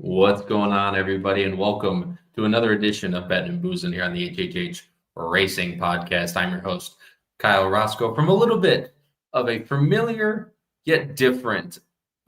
What's going on, everybody, and welcome to another edition of Bettin N Boozin here on the HHH Racing Podcast. I'm your host, Kyle Roscoe, from a little bit of a familiar yet different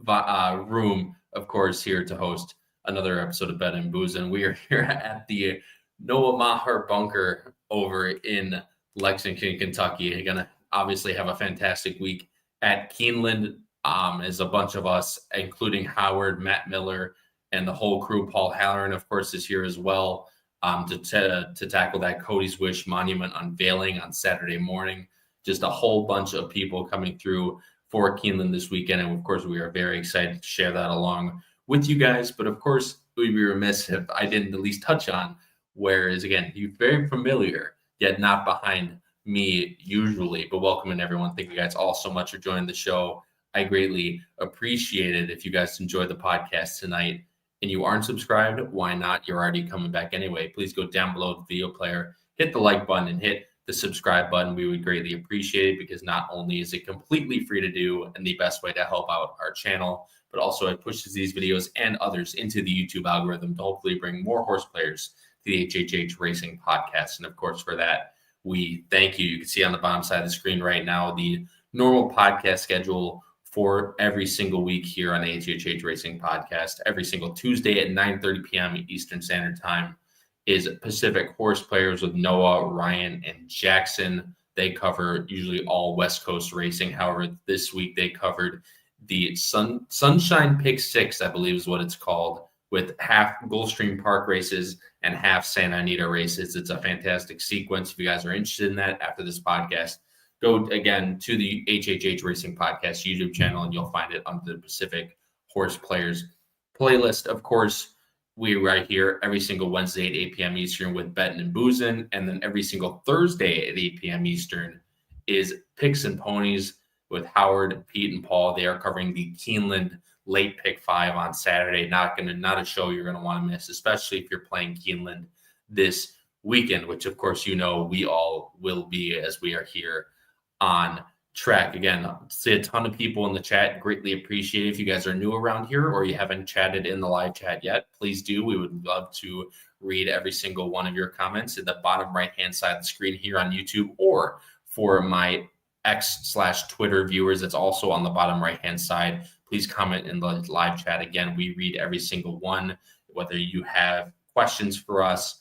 room, of course, here to host another episode of Bettin N Boozin. We are here at the Noah Maher bunker over in Lexington, Kentucky. We're going to obviously have a fantastic week at Keeneland. As a bunch of us, including Howard, Matt Miller, and the whole crew. Paul Halloran, of course, is here as well to tackle that Cody's Wish Monument unveiling on Saturday morning. Just a whole bunch of people coming through for Keeneland this weekend. And, of course, we are very excited to share that along with you guys. But, of course, we'd be remiss if I didn't at least touch on, whereas, again, you're very familiar, yet not behind me usually. But welcome, everyone. Thank you guys all so much for joining the show. I greatly appreciate it. If you guys enjoyed the podcast tonight, and you aren't subscribed, why not? You're already coming back anyway. Please go down below the video player, hit the like button, and hit the subscribe button. We would greatly appreciate it because not only is it completely free to do and the best way to help out our channel, but also it pushes these videos and others into the YouTube algorithm to hopefully bring more horse players to the HHH Racing Podcast. And of course, for that, we thank you. You can see on the bottom side of the screen right now the normal podcast schedule for every single week here on the HHH Racing Podcast. Every single Tuesday at 9:30 p.m. Eastern Standard Time is Pacific Horseplayers with Noah, Ryan, and Jackson. They cover usually all West Coast racing. However, this week they covered the Sunshine Pick 6, I believe is what it's called, with half Gulfstream Park races and half Santa Anita races. It's a fantastic sequence. If you guys are interested in that after this podcast, go again to the HHH Racing Podcast YouTube channel, and you'll find it under the Pacific Horseplayers playlist. Of course, we're right here every single Wednesday at 8 p.m. Eastern with Bettin N Boozin, and then every single Thursday at 8 p.m. Eastern is Picks and Ponies with Howard, Pete, and Paul. They are covering the Keeneland Late Pick5 on Saturday. Not a show you're going to want to miss, especially if you're playing Keeneland this weekend, which, of course, you know we all will be as we are here on track. Again, see a ton of people in the chat. Greatly appreciate it. If you guys are new around here or you haven't chatted in the live chat yet, please do. We would love to read every single one of your comments at the bottom right-hand side of the screen here on YouTube, or for my X/Twitter viewers, it's also on the bottom right-hand side. Please comment in the live chat. Again, we read every single one, whether you have questions for us,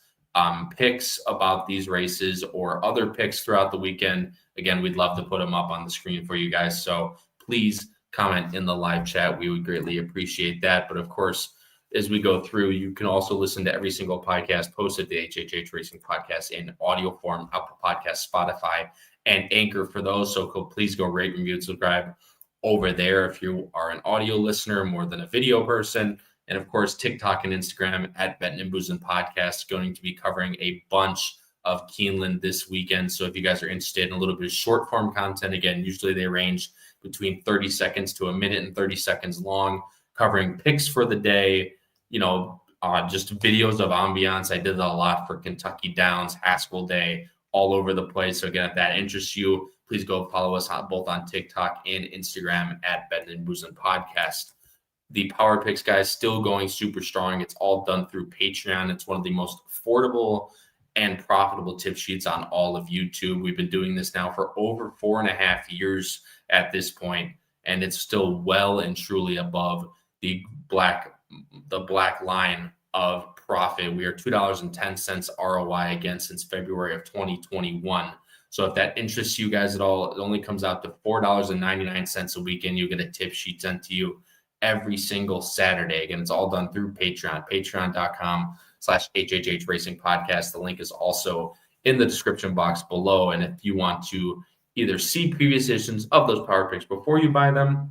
picks about these races, or other picks throughout the weekend. Again, we'd love to put them up on the screen for you guys. So please comment in the live chat. We would greatly appreciate that. But of course, as we go through, you can also listen to every single podcast posted to the HHH Racing Podcast in audio form, Apple Podcasts, Spotify, and Anchor for those. So please go rate, review, and subscribe over there if you are an audio listener more than a video person. And of course, TikTok and Instagram at Bettin N Boozin Podcast, going to be covering a bunch of Keeneland this weekend. So if you guys are interested in a little bit of short form content, again, usually they range between 30 seconds to a minute and 30 seconds long, covering picks for the day, just videos of ambiance. I did that a lot for Kentucky Downs, Haskell Day, all over the place. So again, if that interests you, please go follow us both on TikTok and Instagram at Bettin N Boozin Podcast. The Power Picks, guys, still going super strong. It's all done through Patreon. It's one of the most affordable and profitable tip sheets on all of YouTube. We've been doing this now for over 4.5 years at this point, and it's still well and truly above the black line of profit. We are $2.10 ROI again since February of 2021. So if that interests you guys at all, it only comes out to $4.99 a week, and you get a tip sheet sent to you every single Saturday. Again, it's all done through Patreon, patreon.com/HHH Racing Podcast. The link is also in the description box below. And if you want to either see previous editions of those Power Picks before you buy them,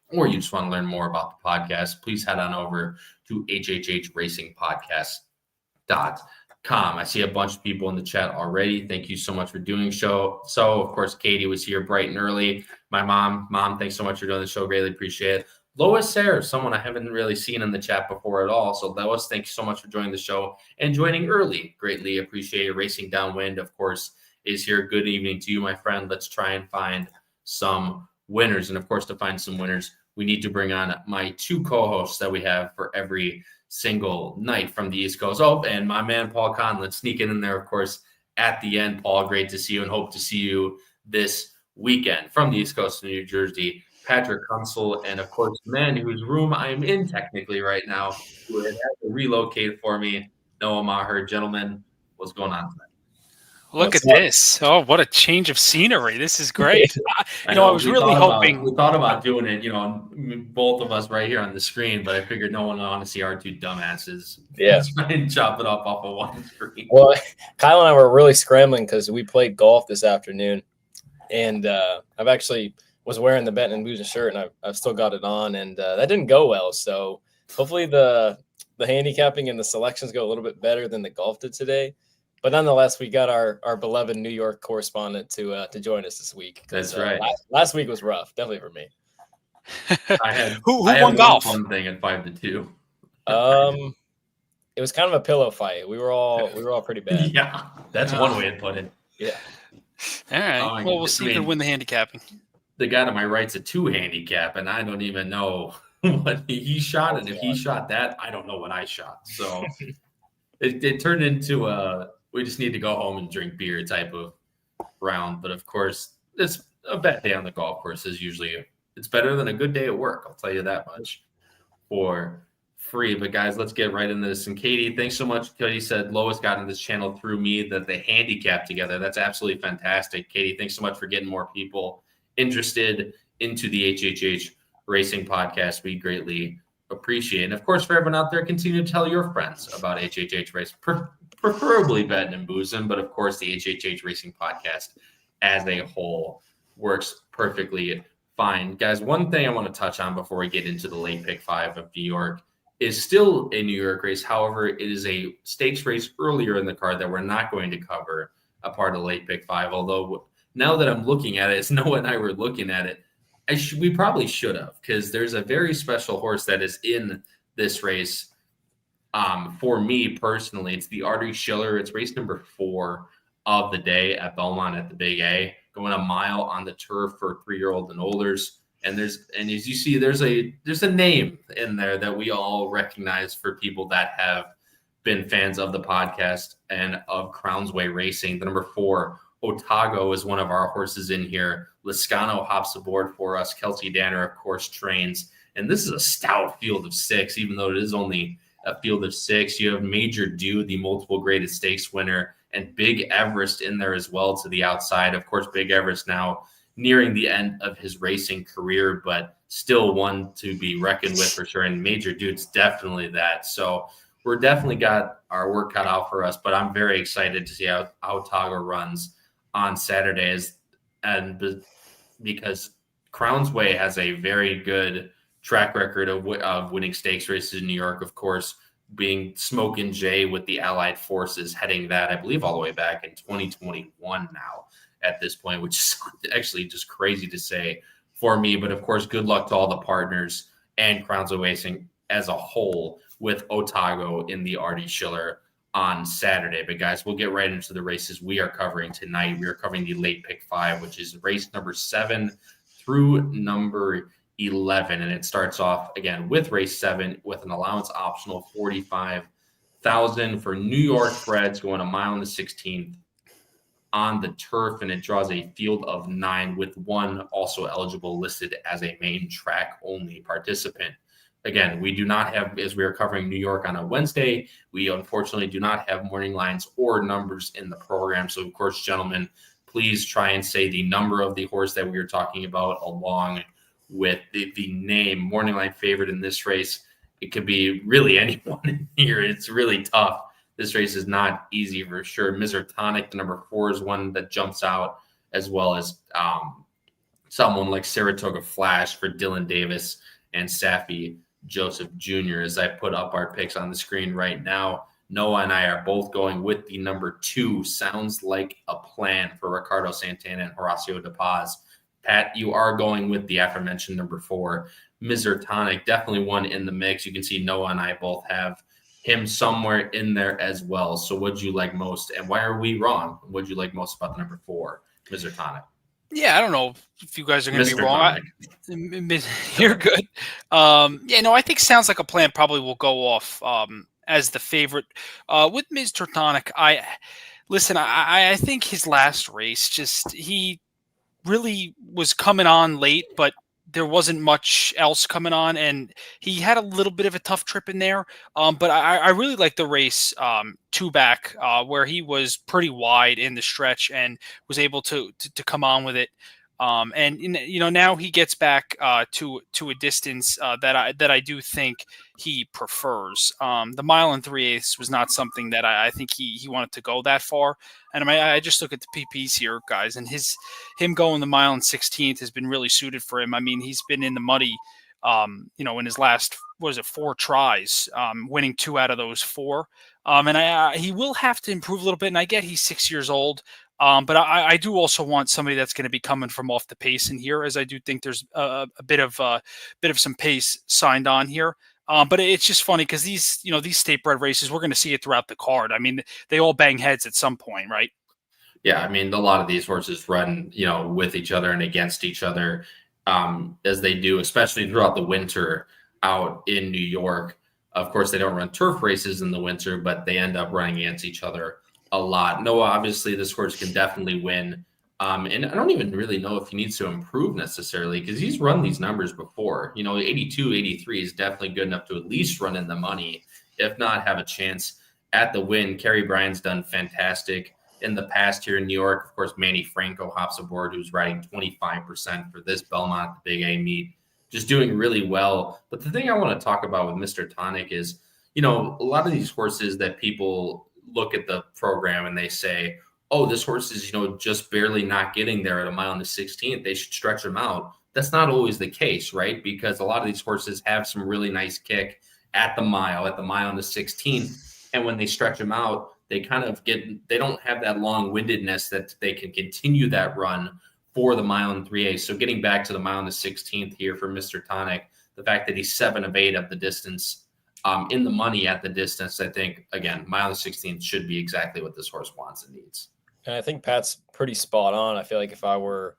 or you just want to learn more about the podcast, please head on over to HHHRacingPodcast.com. I see a bunch of people in the chat already. Thank you so much for doing so. So, of course, Katie was here bright and early. My mom, thanks so much for doing the show. Greatly appreciate it. Lois Sayre, someone I haven't really seen in the chat before at all. So Lois, thank you so much for joining the show and joining early. Greatly appreciate it. Racing Downwind, of course, is here. Good evening to you, my friend. Let's try and find some winners. And of course, to find some winners, we need to bring on my two co-hosts that we have for every single night from the East Coast. Oh, and my man Paul Conlon sneaking in there, of course, at the end. Paul, great to see you and hope to see you this weekend from the East Coast of New Jersey. Patrick Kunsel, and of course, the man whose room I'm in technically right now, who had to relocate for me, Noah Maher. Gentlemen, what's going on tonight? Look at this. Oh, what a change of scenery. This is great. I was really hoping. We thought about doing it, both of us right here on the screen, but I figured no one would want to see our two dumbasses. Yeah. Try and chop it up off of one screen. Well, Kyle and I were really scrambling because we played golf this afternoon. And I've actually was wearing the Bettin N Boozin shirt, and I've still got it on. And that didn't go well. So hopefully the handicapping and the selections go a little bit better than the golf did today. But nonetheless, we got our beloved New York correspondent to join us this week. That's right. Last week was rough, definitely for me. Who won golf? One thing at 5-2. It was kind of a pillow fight. We were all pretty bad. Yeah, that's one way to put it. Yeah. All right. Well, we'll see who can win the handicapping. The guy to my right's a 2 handicap, and I don't even know what he shot. And if he shot that, I don't know what I shot. So it turned into we just need to go home and drink beer type of round. But of course, it's a bad day on the golf course is usually it's better than a good day at work. I'll tell you that much for free. But guys, let's get right into this. And Katie, thanks so much. Katie said Lois got into this channel through me that they handicap together. That's absolutely fantastic. Katie, thanks so much for getting more people interested into the HHH Racing Podcast. We greatly appreciate it. And of course, for everyone out there, continue to tell your friends about HHH Racing, preferably Bettin N Boozin, but of course, the HHH Racing Podcast as a whole works perfectly fine. Guys, one thing I want to touch on before we get into the Late Pick5 of New York is still a New York race. However, it is a stakes race earlier in the card that we're not going to cover a part of Late Pick5. Although now that I'm looking at it, as Noah and I were looking at it, we probably should have, because there's a very special horse that is in this race. For me personally, it's the Artie Schiller. It's race number 4 of the day at Belmont at the Big A, going a mile on the turf for 3-year-old and olders. And as you see, there's a name in there that we all recognize for people that have been fans of the podcast and of Crownsway Racing. The number 4, Otago, is one of our horses in here. Liscano hops aboard for us. Kelsey Danner, of course, trains. And this is a stout field of 6, even though it is only a field of 6. You have Major Dew, the multiple graded stakes winner, and Big Everest in there as well to the outside. Of course, Big Everest now nearing the end of his racing career, but still one to be reckoned with for sure. And Major Dew's definitely that. So we're definitely got our work cut out for us, but I'm very excited to see how Otago runs on Saturdays. And because Crownsway has a very good track record of winning stakes races in New York, of course, being Smokin' Jay with the Allied Forces, heading that, I believe, all the way back in 2021 now at this point, which is actually just crazy to say for me. But of course, good luck to all the partners and Crownsway Racing as a whole with Otago in the Artie Schiller on Saturday. But guys, we'll get right into the races we are covering tonight. We are covering the Late Pick5, which is race number 7 through number 11, and it starts off again with race 7 with an allowance optional 45,000 for New York Breds, going a mile in the 16th on the turf, and it draws a field of 9 with 1 also eligible listed as a main track only participant. Again, we do not have, as we are covering New York on a Wednesday, we unfortunately do not have morning lines or numbers in the program. So of course, gentlemen, please try and say the number of the horse that we are talking about along with the name. Morning line favorite in this race. It could be really anyone in here. It's really tough. This race is not easy for sure. Misertonic, the number 4, is one that jumps out, as well as someone like Saratoga Flash for Dylan Davis and Safi Joseph Jr. As I put up our picks on the screen right now, Noah and I are both going with the number 2, Sounds Like a Plan, for Ricardo Santana and Horacio De Paz. Pat, you are going with the aforementioned number 4, Misertonic, definitely one in the mix. You can see Noah and I both have him somewhere in there as well. So what'd you like most, and why are we wrong? What'd you like most about the number 4, Misertonic? Yeah, I don't know if you guys are going to be Mr. wrong. You're good. Yeah, no, I think Sounds Like a Plan probably will go off as the favorite. With Mr. Tonic, I think his last race, he really was coming on late, but there wasn't much else coming on, and he had a little bit of a tough trip in there. But I really like the race two back where he was pretty wide in the stretch and was able to come on with it. And now he gets back to a distance that I do think he prefers. The mile and 3/8 was not something that I think he wanted to go that far. And I just look at the PPs here, guys, and him going the mile and 16th has been really suited for him. I mean, he's been in the muddy, in his last, was it 4 tries, winning 2 out of those 4. And he will have to improve a little bit. And I get he's 6 years old. But I do also want somebody that's going to be coming from off the pace in here, as I do think there's a bit of some pace signed on here. But it's just funny because these state bred races, we're going to see it throughout the card. I mean, they all bang heads at some point, right? Yeah, I mean, a lot of these horses run, with each other and against each other, as they do, especially throughout the winter out in New York. Of course, they don't run turf races in the winter, but they end up running against each other a lot. Noah, obviously, this horse can definitely win. And I don't even really know if he needs to improve necessarily because he's run these numbers before. 82, 83 is definitely good enough to at least run in the money, if not have a chance at the win. Kerry Bryan's done fantastic in the past here in New York. Of course, Manny Franco hops aboard, who's riding 25% for this BelmontAtTheBigA meet, just doing really well. But the thing I want to talk about with Mr. Tonic is, a lot of these horses that people look at the program and they say, oh, this horse is, just barely not getting there at a mile and the 16th. They should stretch them out. That's not always the case, right? Because a lot of these horses have some really nice kick at the mile and the 16th. And when they stretch them out, they they don't have that long-windedness that they can continue that run for the mile and 3/8. So getting back to the mile and the 16th here for Mr. Tonic, the fact that he's 7 of 8 of the distance, in the money at the distance, I think, again, mile and 16th should be exactly what this horse wants and needs. And I think Pat's pretty spot on. I feel like if I were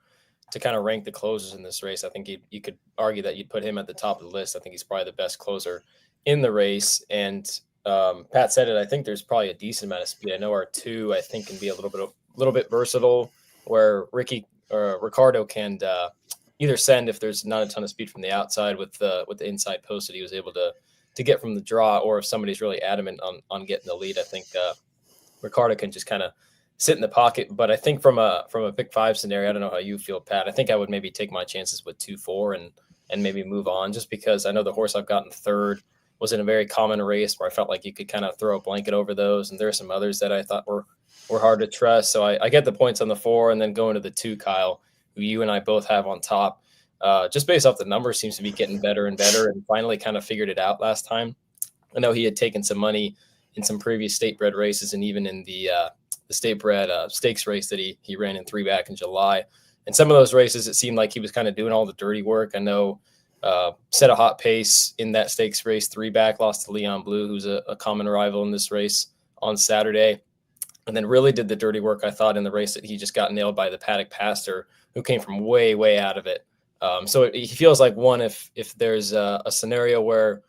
to kind of rank the closers in this race, I think you could argue that you'd put him at the top of the list. I think he's probably the best closer in the race. And Pat said it. I think there's probably a decent amount of speed. I know our 2, I think, can be a little bit versatile, where Ricardo can either send if there's not a ton of speed from the outside with the inside post that he was able to get from the draw, or if somebody's really adamant on getting the lead. I think Ricardo can just kind of sit in the pocket. But I think from a pick 5 scenario, I don't know how you feel, Pat. I think I would maybe take my chances with 2-4 and maybe move on, just because I know the horse I've gotten third was in a very common race where I felt like you could kind of throw a blanket over those. And there are some others that I thought were hard to trust. So I get the points on the 4, and then going to the 2, Kyle, who you and I both have on top. Just based off the numbers, seems to be getting better and better, and finally kind of figured it out last time. I know he had taken some money in some previous state bred races, and even in the state bred stakes race that he ran in 3 back in July. And some of those races, it seemed like he was kind of doing all the dirty work. I know set a hot pace in that stakes race 3 back, lost to Leon Blue, who's a common rival in this race on Saturday. And then really did the dirty work, I thought, in the race that he just got nailed by the Paddock Pastor, who came from way, way out of it. So he feels like if there's a scenario where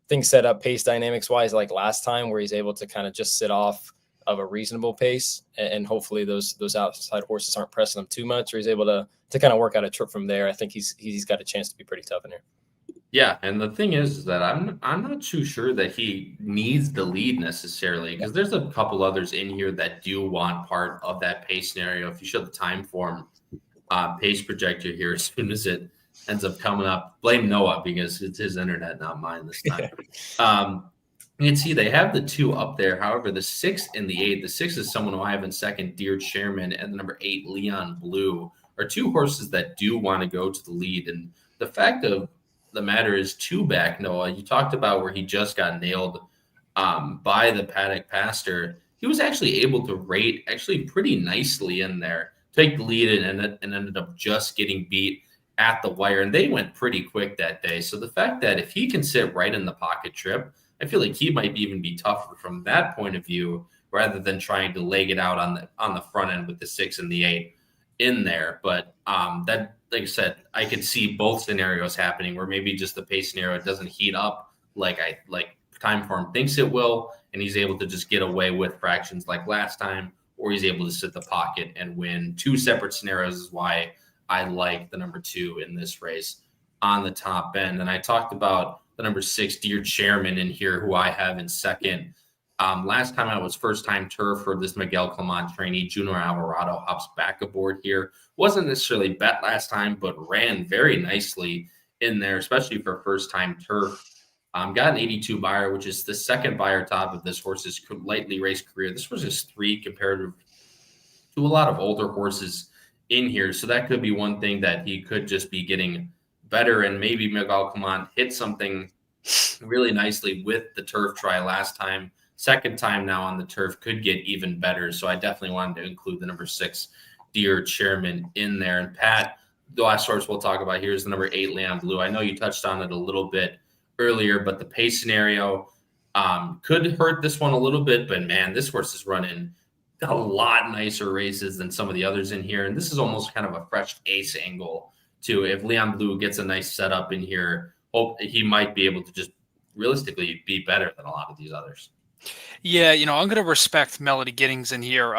things set up pace dynamics wise, like last time, where he's able to kind of just sit off of a reasonable pace, and hopefully those outside horses aren't pressing him too much, or he's able to kind of work out a trip from there. I think he's got a chance to be pretty tough in here. Yeah, and the thing is that I'm not too sure that he needs the lead necessarily, because there's a couple others in here that do want part of that pace scenario. If you show the time form pace projector here, as soon as it ends up coming up, blame Noah because it's his internet, not mine this time. You can see they have the 2 up there. However, the 6 and the 8, the 6 is someone who I have in second, Dear Chairman, and the number 8, Leon Blue, are 2 horses that do want to go to the lead. And the fact of the matter is 2 back, Noah, you talked about where he just got nailed by the Paddock Pastor. He was actually able to rate actually pretty nicely in there, take the lead, and ended up just getting beat at the wire. And they went pretty quick that day. So the fact that if he can sit right in the pocket trip, I feel like he might even be tougher from that point of view, rather than trying to leg it out on the front end with the 6 and the 8. in there. But that, like I said, I could see both scenarios happening where maybe just the pace scenario doesn't heat up like Time Form thinks it will, and he's able to just get away with fractions like last time, or he's able to sit the pocket and win. Two separate scenarios is why I like the number 2 in this race on the top end. And I talked about the number 6 Dear Chairman in here, who I have in second. Last time I was first time turf for this Miguel Clement trainee. Junior Alvarado hops back aboard here. Wasn't necessarily bet last time, but ran very nicely in there, especially for first time turf. Got an 82 buyer, which is the second buyer top of this horse's lightly raced career. This was his 3 comparative to a lot of older horses in here. So that could be one thing that he could just be getting better. And maybe Miguel Clement hit something really nicely with the turf try last time. Second time now on the turf could get even better. So I definitely wanted to include the number 6 Dear Chairman in there. And Pat, the last horse we'll talk about here is the number 8 Leon Blue. I know you touched on it a little bit earlier, but the pace scenario could hurt this one a little bit. But man, this horse is running a lot nicer races than some of the others in here. And this is almost kind of a fresh ace angle too. If Leon Blue gets a nice setup in here, hope he might be able to just realistically be better than a lot of these others. Yeah, I'm going to respect Melody Giddings in here.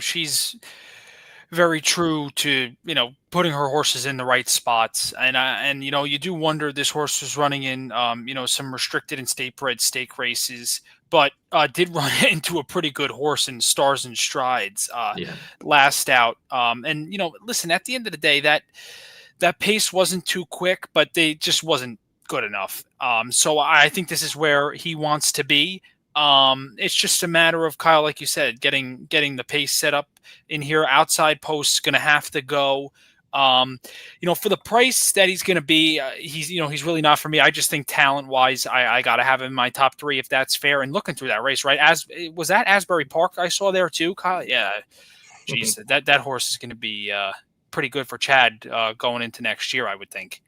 She's very true to, putting her horses in the right spots. And you do wonder, this horse was running in, some restricted and state bred stake races, but did run into a pretty good horse in Stars and Strides last out. Listen, at the end of the day, that pace wasn't too quick, but they just wasn't good enough. So I think this is where he wants to be. It's just a matter of, Kyle, like you said, getting the pace set up in here. Outside post's going to have to go. For the price that he's going to be, he's really not for me. I just think talent wise, I got to have him in my top 3 if that's fair. And looking through that race, right? Was that Asbury Park I saw there too, Kyle? Yeah. Geez, that horse is going to be pretty good for Chad going into next year, I would think.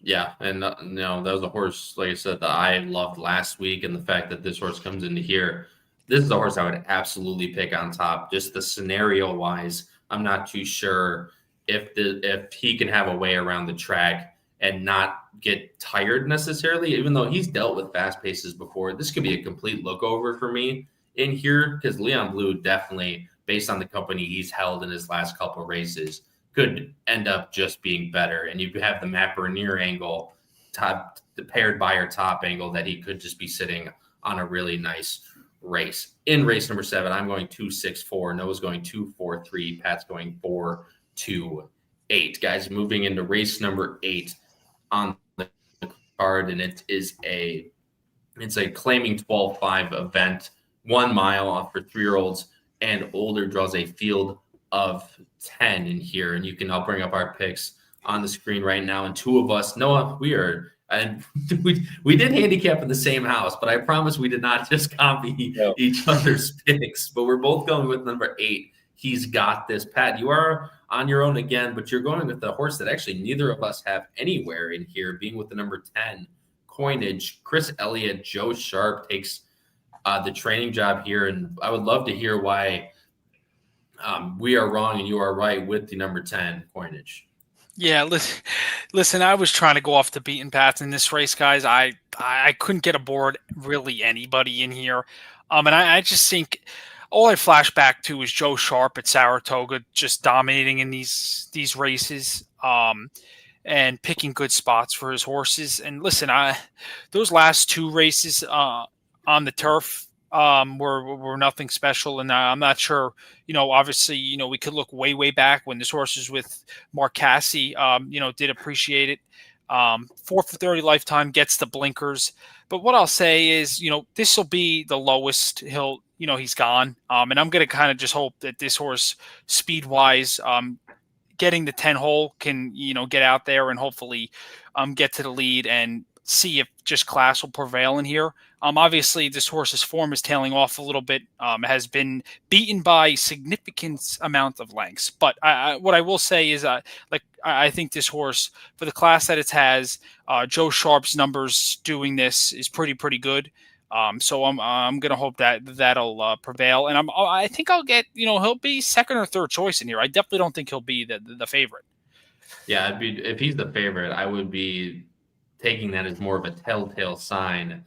Yeah, and that was a horse, like I said, that I loved last week, and the fact that this horse comes into here, this is a horse I would absolutely pick on top. Just the scenario-wise, I'm not too sure if he can have a way around the track and not get tired necessarily, even though he's dealt with fast paces before. This could be a complete lookover for me in here, because Leon Blue definitely, based on the company he's held in his last couple of races, could end up just being better. And you have the mapper near angle, the paired buyer top angle, that he could just be sitting on a really nice race. In race number 7, I'm going 2-6-4. Noah's going 2-4-3. Pat's going 4-2-8. Guys, moving into race number 8 on the card, and it's a claiming 12-5 event, 1 mile off for 3-year-olds and older. Draws a field of 10 in here, and I'll bring up our picks on the screen right now. And 2 of us, Noah, we did handicap in the same house, but I promise we did not just copy each other's picks. But we're both going with number 8. He's Got This. Pat, you are on your own again, but you're going with the horse that actually neither of us have anywhere in here, being with the number 10 Coinage. Chris Elliott, Joe Sharp takes the training job here, and I would love to hear why we are wrong and you are right with the number 10 Coinage. Yeah, listen, I was trying to go off the beaten path in this race, guys. I couldn't get aboard really anybody in here. And I just think all I flash back to is Joe Sharp at Saratoga just dominating in these races and picking good spots for his horses. And listen, those last 2 races on the turf were nothing special, and I'm not sure. Obviously, we could look way back when this horse was with Mark Cassie. Did appreciate it. 4 for 30 lifetime, gets the blinkers. But what I'll say is, this will be the lowest he's gone. And I'm going to kind of just hope that this horse, speed wise, getting the 10 hole can get out there and hopefully get to the lead and see if just class will prevail in here. Obviously, this horse's form is tailing off a little bit. Has been beaten by significant amount of lengths. But what I will say is, I think this horse, for the class that it has, Joe Sharp's numbers doing this is pretty good. So I'm gonna hope that'll prevail, and I think I'll get he'll be second or third choice in here. I definitely don't think he'll be the favorite. Yeah, if he's the favorite, I would be taking that as more of a telltale sign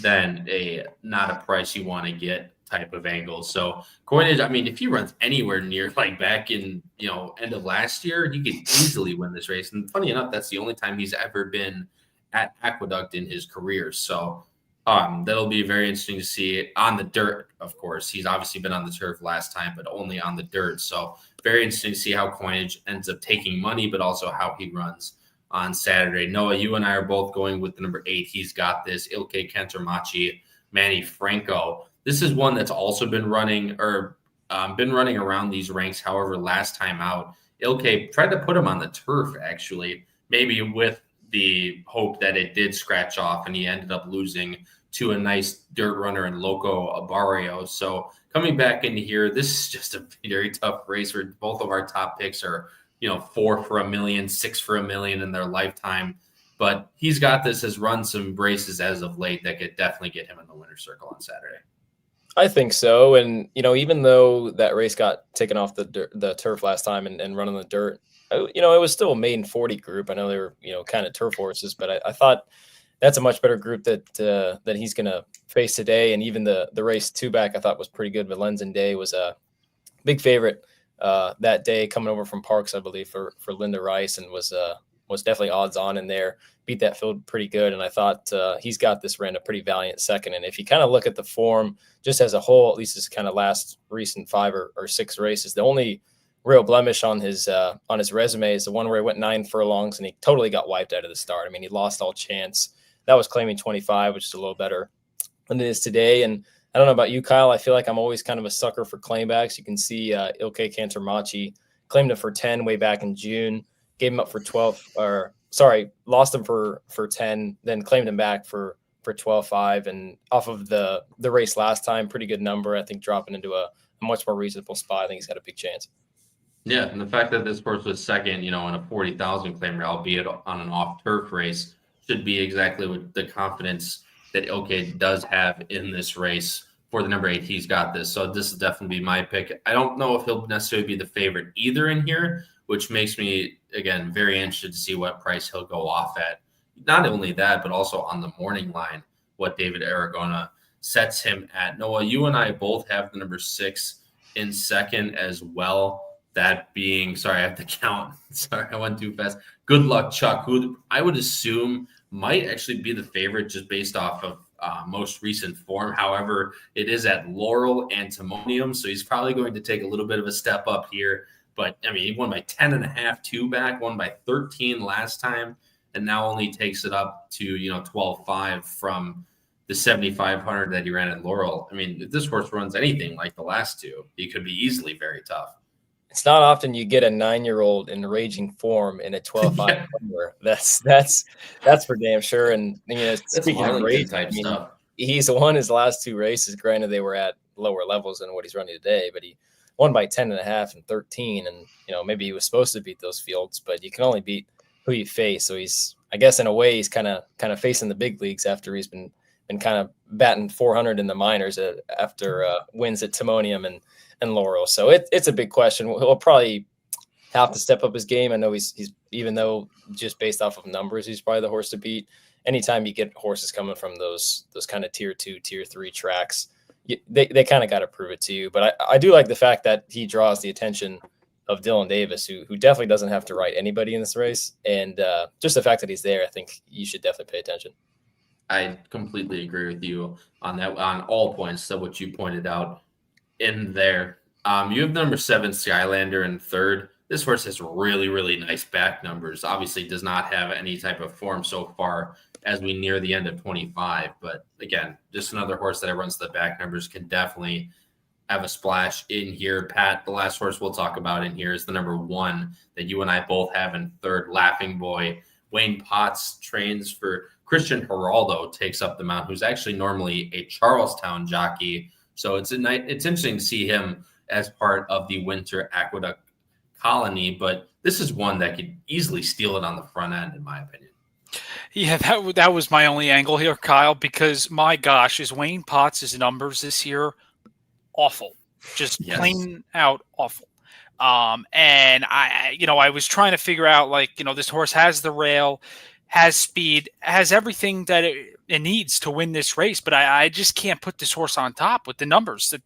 than a not a price you want to get type of angle. So coinage, I mean, if he runs anywhere near like back in end of last year, he could easily win this race. And funny enough, that's the only time he's ever been at Aqueduct in his career. So that'll be very interesting to see on the dirt. Of course, he's obviously been on the turf last time, but only on the dirt. So very interesting to see how coinage ends up taking money, but also how he runs on Saturday. Noah, you and I are both going with the number 8. He's got this. Ilke Cantermachi, Manny Franco. This is one that's also been running around these ranks. However, last time out, Ilke tried to put him on the turf, actually, maybe with the hope that it did scratch off, and he ended up losing to a nice dirt runner in Loco Abarrio. So coming back into here, this is just a very tough race where both of our top picks are 4 for $1 million, 6 for $1 million in their lifetime. But he's got this, has run some races as of late that could definitely get him in the winner's circle on Saturday. I think so. And, even though that race got taken off the turf last time and run on the dirt, it was still a maiden 40 group. I know they were, kind of turf horses, but I thought that's a much better group that he's going to face today. And even the race 2 back I thought was pretty good. Valenzen Day was a big favorite that day, coming over from Parks, I believe, for Linda Rice, and was definitely odds on in there. Beat that field pretty good, and I thought he's got this ran a pretty valiant second. And if you kind of look at the form just as a whole, at least his kind of last recent 5 or 6 races, the only real blemish on his resume is the one where he went 9 furlongs and he totally got wiped out of the start. I mean, he lost all chance. That was claiming 25, which is a little better than it is today. And I don't know about you, Kyle. I feel like I'm always kind of a sucker for claimbacks. You can see Ilke Cantermachi claimed him for 10 way back in June, gave him up for 12, lost him for 10, then claimed him back for 12.5. And off of the race last time, pretty good number. I think dropping into a much more reasonable spot. I think he's got a big chance. Yeah, and the fact that this horse was second, in a 40,000 claimer, albeit on an off-turf race, should be exactly what the confidence that Ilke does have in this race. For the number 8, he's got this. So this will definitely be my pick. I don't know if he'll necessarily be the favorite either in here, which makes me, again, very interested to see what price he'll go off at. Not only that, but also on the morning line, what David Aragona sets him at. Noah, you and I both have the number 6 in second as well. That being, sorry, I have to count. Sorry, I went too fast. Good Luck Chuck, who I would assume might actually be the favorite just based off of most recent form. However, it is at Laurel and Timonium, so he's probably going to take a little bit of a step up here. But, I mean, he won by 10.5 2 back, won by 13 last time, and now only takes it up to, 12.5 from the 7,500 that he ran at Laurel. I mean, if this horse runs anything like the last 2, he could be easily very tough. It's not often you get a 9-year-old in raging form in a 12.5 number. That's for damn sure. And speaking of rage, stuff. He's won his last 2 races. Granted, they were at lower levels than what he's running today, but he won by 10.5 and 13. And maybe he was supposed to beat those fields, but you can only beat who you face. So he's, I guess, in a way, he's kind of facing the big leagues after he's been kind of batting 400 in the minors after wins at Timonium and Laurel. So it's a big question. He'll probably have to step up his game. I know he's even though just based off of numbers, he's probably the horse to beat. Anytime you get horses coming from those kind of tier 2, tier 3 tracks, they kind of got to prove it to you. But I do like the fact that he draws the attention of Dylan Davis, who definitely doesn't have to ride anybody in this race. And just the fact that he's there, I think you should definitely pay attention. I completely agree with you on that, on all points. So what you pointed out in there. You have number 7 Skylander in third. This horse has really, really nice back numbers. Obviously does not have any type of form so far as we near the end of 25. But again, just another horse that runs the back numbers, can definitely have a splash in here. Pat, the last horse we'll talk about in here is the number 1 that you and I both have in third, Laughing Boy. Wayne Potts trains for Christian Geraldo, takes up the mount, who's actually normally a Charlestown jockey. So it's interesting to see him as part of the Winter Aqueduct colony, but this is one that could easily steal it on the front end, in my opinion. Yeah, that was my only angle here, Kyle, because my gosh, is Wayne Potts' numbers this year awful. Just Yes. plain out awful. And I was trying to figure out, like, this horse has the rail, has speed, has everything that it needs to win this race, but I just can't put this horse on top with the numbers that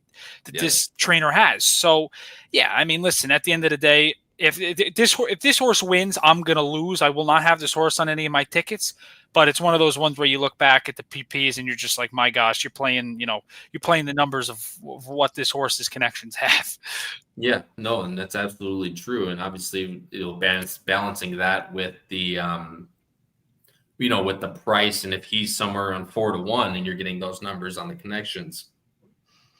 this trainer has. So, yeah, I mean, listen, at the end of the day, if this horse wins, I'm going to lose. I will not have this horse on any of my tickets, but it's one of those ones where you look back at the PPs and you're just like, my gosh, you're playing the numbers of what this horse's connections have. Yeah, no, and that's absolutely true. And obviously it'll balancing that with the with the price, and if he's somewhere on 4-1 and you're getting those numbers on the connections,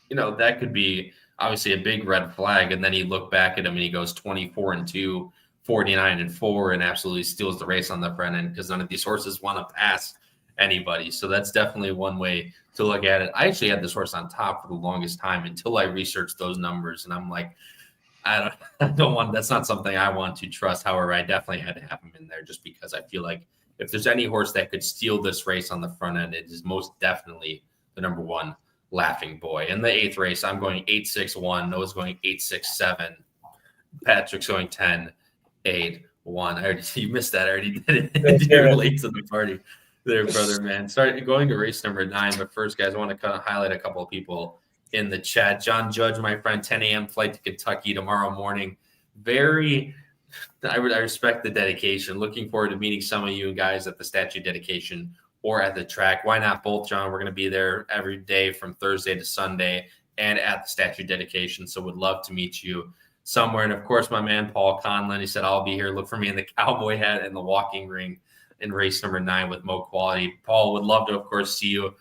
that could be obviously a big red flag. And then you look back at him and he goes 24-2, 49-4, and absolutely steals the race on the front end because none of these horses want to pass anybody. So that's definitely one way to look at it. I actually had this horse on top for the longest time until I researched those numbers, and I'm like, I don't want. That's not something I want to trust. However, I definitely had to have him in there just because I feel like if there's any horse that could steal this race on the front end, it is most definitely the number one, Laughing Boy. In the 8th race, I'm going 8-6-1. Noah's going 8-6-7. Patrick's going 10-8-1. You missed that. I already did it. You're late to the party there, brother, man. Going to race number 9. But first, guys, I want to kind of highlight a couple of people in the chat. John Judge, my friend, 10 a.m. flight to Kentucky tomorrow morning. I respect the dedication. Looking forward to meeting some of you guys at the statue dedication or at the track. Why not both, John? We're going to be there every day from Thursday to Sunday and at the statue dedication. So would love to meet you somewhere. And of course, my man, Paul Conlon, he said, I'll be here. Look for me in the cowboy hat and the walking ring in race number 9 with Mo Quality. Paul, would love to, of course, see you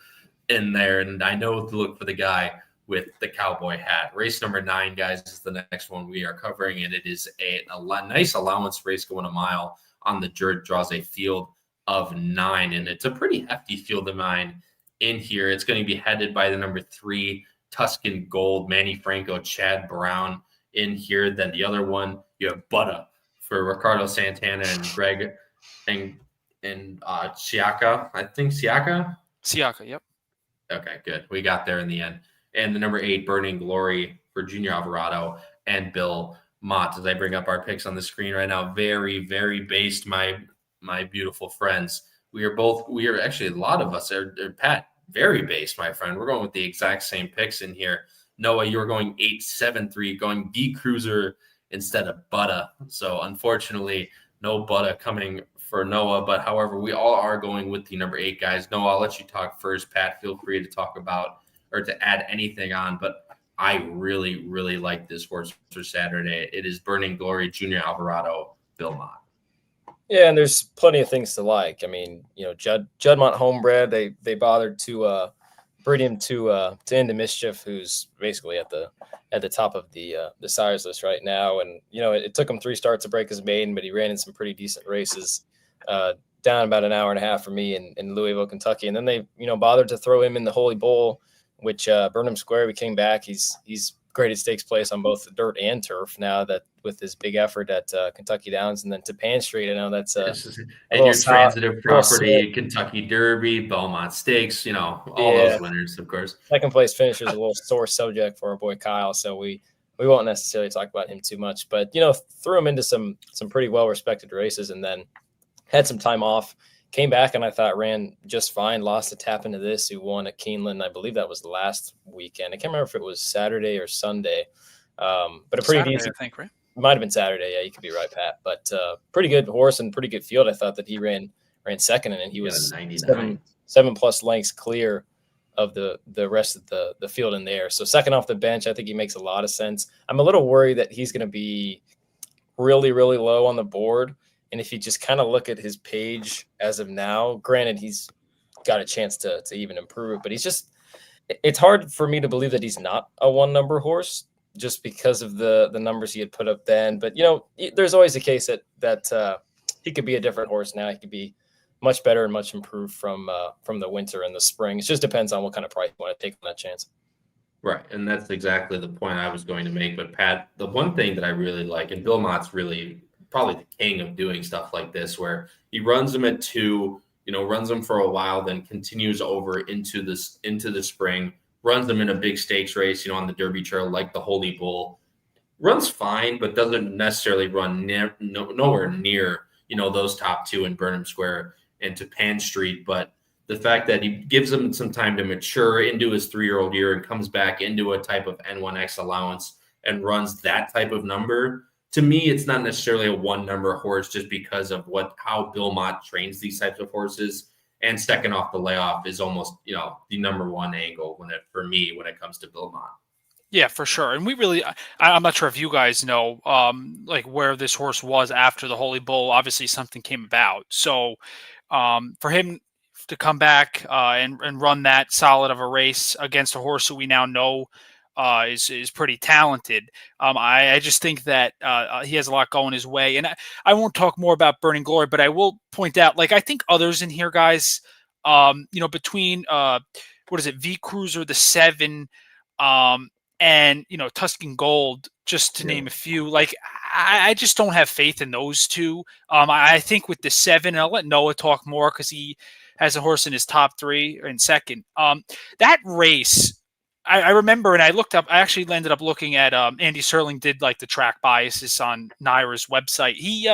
in there. And I know to look for the guy with the cowboy hat. Race number 9, guys, is the next one we are covering, and it is a nice allowance race going a mile on the dirt. Draws a field of 9, and it's a pretty hefty field of 9 in here. It's going to be headed by the number 3 Tuscan Gold, Manny Franco, Chad Brown in here. Then the other one, you have Butta for Ricardo Santana and Greg and Siaka. I think Siaka. Yep. Okay, good. We got there in the end. And the number 8, Burning Glory for Junior Alvarado and Bill Mott. As I bring up our picks on the screen right now, very, very based, my beautiful friends. We are actually, a lot of us are Pat, very based, my friend. We're going with the exact same picks in here. Noah, you're going 8-7-3, going B Cruiser instead of Butta. So unfortunately, no Butta coming for Noah. But however, we all are going with the number 8, guys. Noah, I'll let you talk first. Pat, feel free to talk about or to add anything on, but I really, really like this horse for Saturday. It is Burning Glory, Junior Alvarado, Belmont. Yeah, and there's plenty of things to like. I mean, Juddmonte homebred. They bothered to breed him to Into Mischief, who's basically at the top of the sires list right now. And it took him 3 starts to break his maiden, but he ran in some pretty decent races. Down about an hour and a half for me in Louisville, Kentucky, and then they bothered to throw him in the Holy Bull, which Burnham Square, we came back. He's graded stakes place on both the dirt and turf now that with his big effort at Kentucky Downs, and then to Pan Street. I know that's and your transitive property, Kentucky Derby, Belmont Stakes, all those winners, of course. Second place finisher is a little sore subject for our boy Kyle, so we won't necessarily talk about him too much. But threw him into some pretty well respected races, and then had some time off. Came back and I thought ran just fine. Lost a tap into this, who won at Keeneland. I believe that was the last weekend. I can't remember if it was Saturday or Sunday. But a pretty Saturday, decent. I think, right? Might have been Saturday. Yeah, you could be right, Pat. But pretty good horse and pretty good field. I thought that he ran second, and he was 7+ lengths clear of the rest of the field in there. So second off the bench, I think he makes a lot of sense. I'm a little worried that he's going to be really, really low on the board. And if you just kind of look at his page as of now, granted, he's got a chance to even improve, but it's hard for me to believe that he's not a 1-number horse just because of the numbers he had put up then. But, there's always a case that he could be a different horse now. He could be much better and much improved from the winter and the spring. It just depends on what kind of price you want to take on that chance. Right. And that's exactly the point I was going to make. But Pat, the one thing that I really like, and Bill Mott's really probably the king of doing stuff like this, where he runs them at 2, runs them for a while, then continues over into the spring, runs them in a big stakes race, on the Derby Trail, like the Holy Bull. Runs fine, but doesn't necessarily run nowhere near, those top 2 in Burnham Square and to Pan Street. But the fact that he gives him some time to mature into his 3-year-old year and comes back into a type of N1X allowance and runs that type of number, to me, it's not necessarily a 1-number horse just because of how Belmont trains these types of horses. And second off the layoff is almost, the number 1 angle when it comes to Belmont. Yeah, for sure. And I'm not sure if you guys know, like where this horse was after the Holy Bull. Obviously something came about. So for him to come back and run that solid of a race against a horse who we now know is pretty talented. I just think that he has a lot going his way. And I won't talk more about Burning Glory, but I will point out, like, I think others in here, guys, between V Cruiser, the 7, and Tuscan Gold, just to name a few. Like, I just don't have faith in those two. I think with the 7, and I'll let Noah talk more because he has a horse in his top 3 and second. That race, I remember, and I actually ended up looking at Andy Serling did like the track biases on Naira's website. He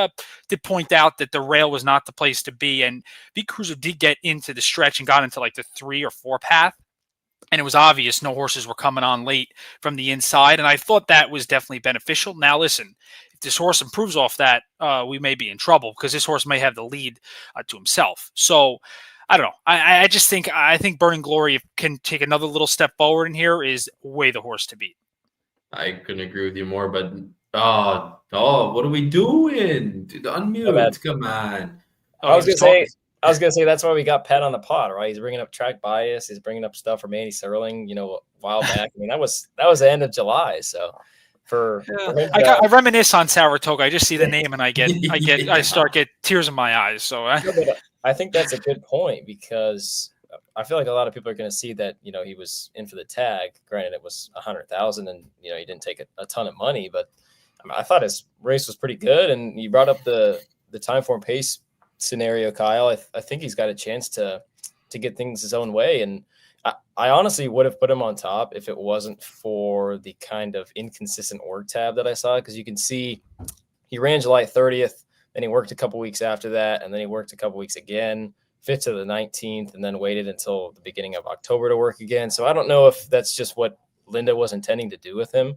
did point out that the rail was not the place to be, and V Cruiser did get into the stretch and got into like the 3 or 4 path. And it was obvious no horses were coming on late from the inside. And I thought that was definitely beneficial. Now, listen, if this horse improves off that, we may be in trouble because this horse may have the lead to himself. So I don't know. I think Burning Glory can take another little step forward in here is way the horse to beat. I couldn't agree with you more, but what are we doing? Dude, unmute. Come on. I was gonna say that's why we got Pat on the pod, right? He's bringing up track bias. He's bringing up stuff from Andy Serling, a while back. I mean, that was the end of July. So for him, I reminisce on Saratoga. I just see the name and I start get tears in my eyes. So I think that's a good point because I feel like a lot of people are going to see that he was in for the tag. Granted, it was 100,000, and he didn't take a ton of money, but I thought his race was pretty good. And you brought up the time form pace scenario, Kyle. I think he's got a chance to get things his own way, and I honestly would have put him on top if it wasn't for the kind of inconsistent work tab that I saw, because you can see he ran July 30th, then he worked a couple weeks after that, and then he worked a couple weeks again, 5th to the 19th, and then waited until the beginning of October to work again. So I don't know if that's just what Linda was intending to do with him.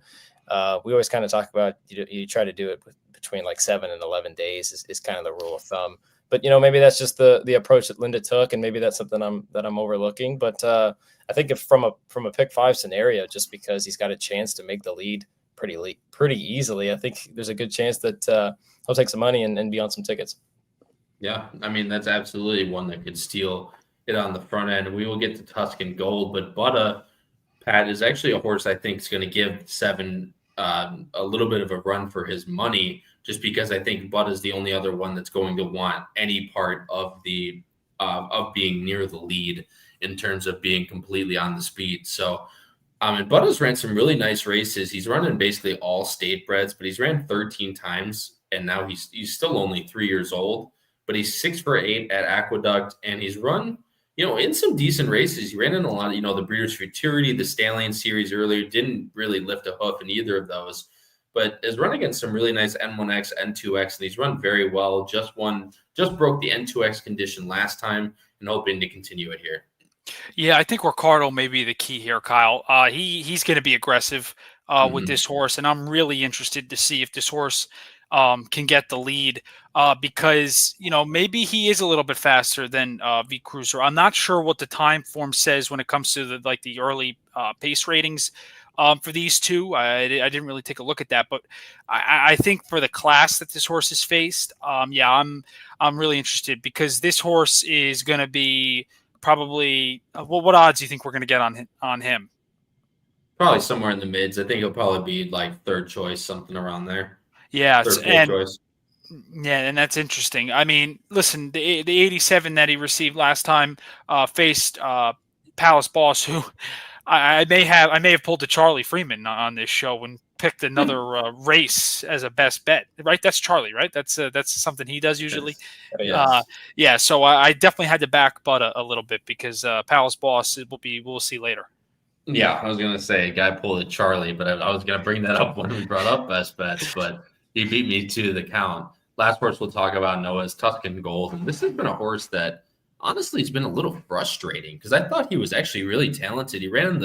We always kind of talk about you try to do it between like 7 and 11 days is kind of the rule of thumb. But maybe that's just the approach that Linda took, and maybe that's something I'm overlooking. But I think if from a pick 5 scenario, just because he's got a chance to make the lead pretty easily, I think there's a good chance that he'll take some money and be on some tickets. Yeah, I mean that's absolutely one that could steal it on the front end. We will get to Tuscan Gold, but Butta, Pat, is actually a horse I think is going to give 7 a little bit of a run for his money, just because I think Bud is the only other one that's going to want any part of the of being near the lead in terms of being completely on the speed. So, and Bud ran some really nice races. He's running basically all state breds, but he's ran 13 times, and now he's still only 3 years old. But he's 6 for 8 at Aqueduct, and he's run, in some decent races. He ran in a lot of, the Breeders' Futurity, the Stallion Series earlier, didn't really lift a hoof in either of those, but has run against some really nice N1X, N2X, and he's run very well. Just broke the N2X condition last time and hoping to continue it here. Yeah, I think Ricardo may be the key here, Kyle. He's going to be aggressive with this horse, and I'm really interested to see if this horse can get the lead because, maybe he is a little bit faster than V Cruiser. I'm not sure what the time form says when it comes to the early pace ratings for these two. I didn't really take a look at that, but I think for the class that this horse has faced, I'm really interested because this horse is going to be probably what odds do you think we're going to get on him? Probably somewhere in the mids. I think he'll probably be like 3rd choice, something around there. Yeah, choice. Yeah, and that's interesting. I mean, listen, the 87 that he received last time faced Palace Boss, who I may have pulled the Charlie Freeman on this show and picked another race as a best bet. Right? That's Charlie, right? That's something he does usually. Yes. Yeah. So I definitely had to back Bud a little bit because Palace Boss we'll see later. Yeah, I was gonna say guy pulled a Charlie, but I was gonna bring that up when we brought up best bets, but he beat me to the count. Last horse we'll talk about, Noah's Tuscan Gold, and this has been a horse that honestly it's been a little frustrating because I thought he was actually really talented. He ran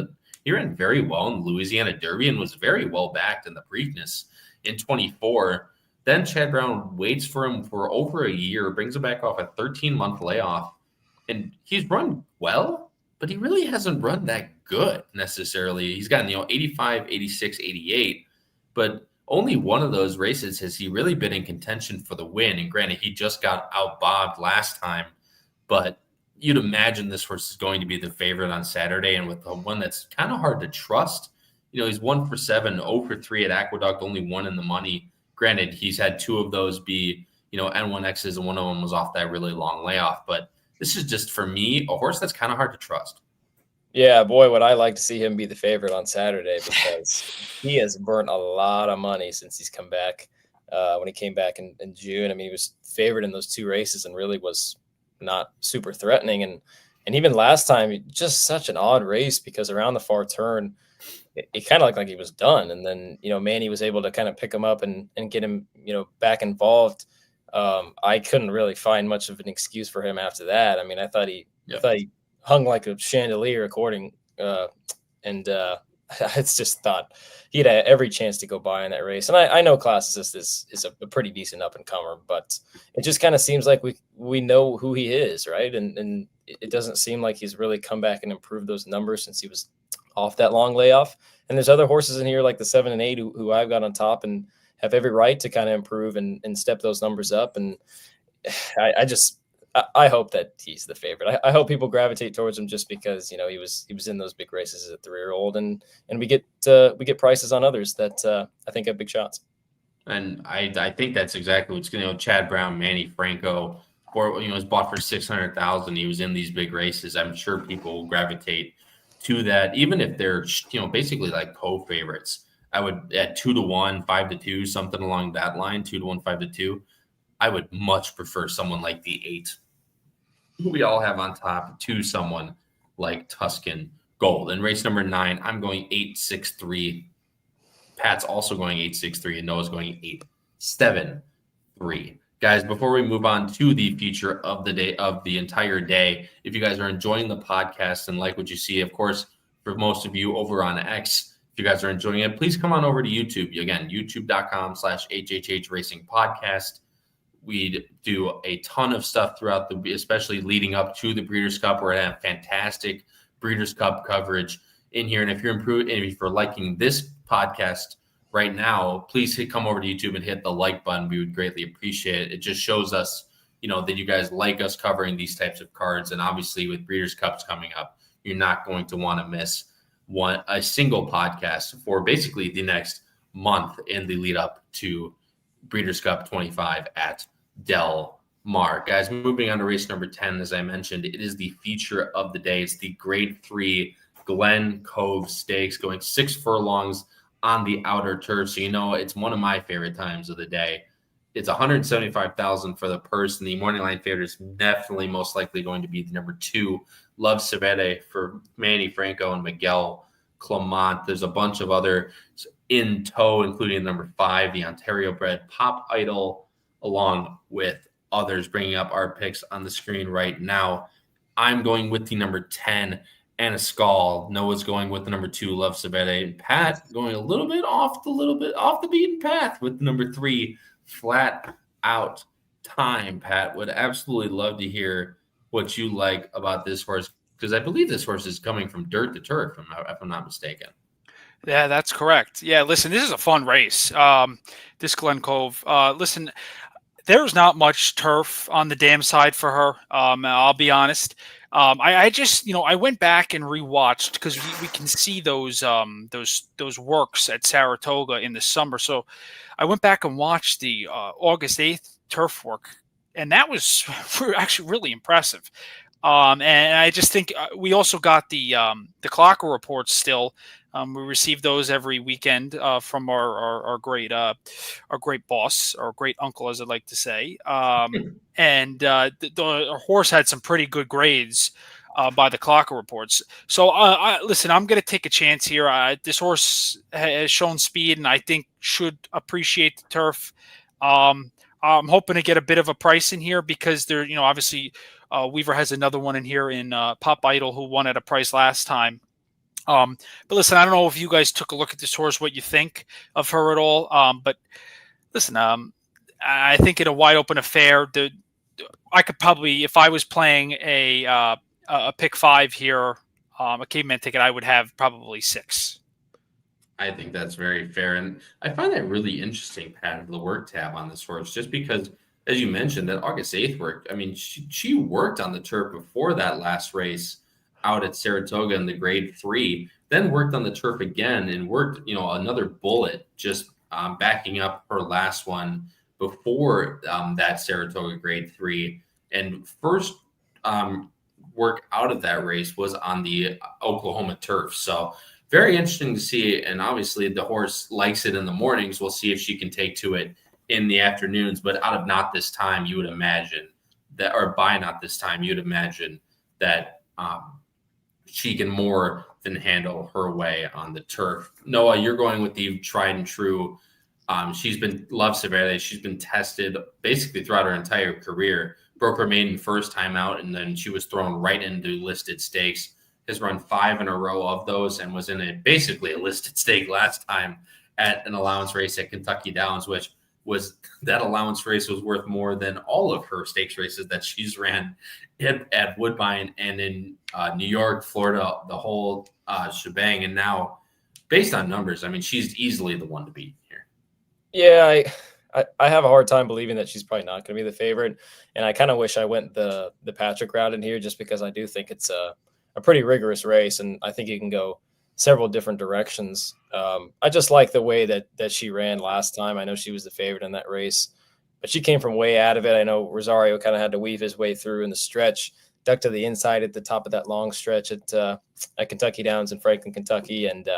very well in the Louisiana Derby and was very well backed in the Preakness in 24. Then Chad Brown waits for him for over a year, brings him back off a 13-month layoff, and he's run well, but he really hasn't run that good necessarily. He's gotten 85, 86, 88, but only one of those races has he really been in contention for the win. And granted, he just got outbobbed last time, but you'd imagine this horse is going to be the favorite on Saturday, and with the one that's kind of hard to trust. He's 1 for 7, 0 for 3 at Aqueduct, only one in the money. Granted, he's had 2 of those be N1Xs, and one of them was off that really long layoff. But this is just, for me, a horse that's kind of hard to trust. Yeah, boy, would I like to see him be the favorite on Saturday, because he has burnt a lot of money since he's come back. When he came back in June, I mean, he was favored in those 2 races and really was not super threatening. And even last time, just such an odd race, because around the far turn, it kind of looked like he was done. And then, Manny was able to kind of pick him up and get him, back involved. I couldn't really find much of an excuse for him after that. I mean, I thought he hung like a chandelier and I just thought he had every chance to go by in that race. And I know Classicist is a pretty decent up and comer, but it just kind of seems like we know who he is, right? And it doesn't seem like he's really come back and improved those numbers since he was off that long layoff. And there's other horses in here like the 7 and 8 who I've got on top and have every right to kind of improve and step those numbers up. And I hope that he's the favorite. I hope people gravitate towards him just because, he was in those big races as a 3-year-old, and we get prices on others that I think have big shots. And I think that's exactly what's going to, Chad Brown, Manny Franco, or was bought for 600,000. He was in these big races. I'm sure people will gravitate to that, even if they're basically like co-favorites. I would at 2-1, 5-2, something along that line, 2-1, 5-2. I would much prefer someone like the 8, who we all have on top, to someone like Tuscan Gold. In race number 9, I'm going 8-6-3. Pat's also going 8-6-3, and Noah's going 8-7-3. Guys, before we move on to the feature of the day, of the entire day, if you guys are enjoying the podcast and like what you see, of course, for most of you over on X, if you guys are enjoying it, please come on over to YouTube. Again, youtube.com/HHH Racing Podcast. We do a ton of stuff throughout especially leading up to the Breeders' Cup. We're going to have fantastic Breeders' Cup coverage in here. And if you're liking this podcast right now, please come over to YouTube and hit the like button. We would greatly appreciate it. It just shows us, that you guys like us covering these types of cards. And obviously with Breeders' Cups coming up, you're not going to want to miss a single podcast for basically the next month in the lead up to Breeders' Cup 25 at Del Mar. Guys, moving on to race number 10, as I mentioned, it is the feature of the day. It's the Grade 3 Glen Cove Stakes, going 6 furlongs on the outer turf. So it's one of my favorite times of the day. It's $175,000 for the purse, and the morning line favorite is definitely most likely going to be the number 2, Love Sabete, for Manny Franco and Miguel Clement. There's a bunch of other in tow, including number 5, the Ontario bred Pop Idol, along with others. Bringing up our picks on the screen right now. I'm going with the number 10, Anascal. Noah's going with the number 2, Love Sabete. And Pat going a little bit off the beaten path with the number 3, Flat Out Time. Pat, would absolutely love to hear what you like about this horse, because I believe this horse is coming from dirt to turf, if I'm not mistaken. Yeah, that's correct. Yeah, listen, this is a fun race. This Glen Cove. Listen, there's not much turf on the dam side for her. I'll be honest. I just, I went back and rewatched, because we can see those works at Saratoga in the summer. So I went back and watched the August 8th turf work, and that was actually really impressive. And I just think we also got the Clocker reports still. We receive those every weekend from our great boss, our great uncle, as I'd like to say. And the horse had some pretty good grades by the Clocker reports. So listen, I'm going to take a chance here. This horse has shown speed, and I think should appreciate the turf. I'm hoping to get a bit of a price in here because there, obviously. Weaver has another one in here in Pop Idol who won at a price last time. But listen, I don't know if you guys took a look at this horse, what you think of her at all. But listen, I think in a wide open affair, I could probably, if I was playing a pick 5 here, a caveman ticket, I would have probably 6. I think that's very fair. And I find that really interesting, Pat, the work tab on this horse, just because, as you mentioned, that August 8th work. I mean, she worked on the turf before that last race out at Saratoga in the grade 3, then worked on the turf again and worked, another bullet just backing up her last one before that Saratoga grade 3. And first work out of that race was on the Oklahoma turf. So very interesting to see. And obviously the horse likes it in the mornings. We'll see if she can take to it in the afternoons, but out of Not This Time, you would imagine that, or by Not This Time, you'd imagine that she can more than handle her way on the turf. Noah, you're going with the tried and true. She's been loved severely. She's been tested basically throughout her entire career. Broke her maiden first time out, and then she was thrown right into listed stakes. Has run 5 in a row of those, and was in basically a listed stake last time at an allowance race at Kentucky Downs, which that allowance race was worth more than all of her stakes races that she's ran at Woodbine and in New York, Florida, the whole shebang. And now, based on numbers, I mean, she's easily the one to beat here. Yeah, I have a hard time believing that she's probably not going to be the favorite. And I kind of wish I went the Patrick route in here, just because I do think it's a pretty rigorous race, and I think you can go several different directions. I just like the way that she ran last time. I know she was the favorite in that race, but she came from way out of it. I know Rosario kind of had to weave his way through in the stretch, ducked to the inside at the top of that long stretch at Kentucky Downs in Franklin, Kentucky, and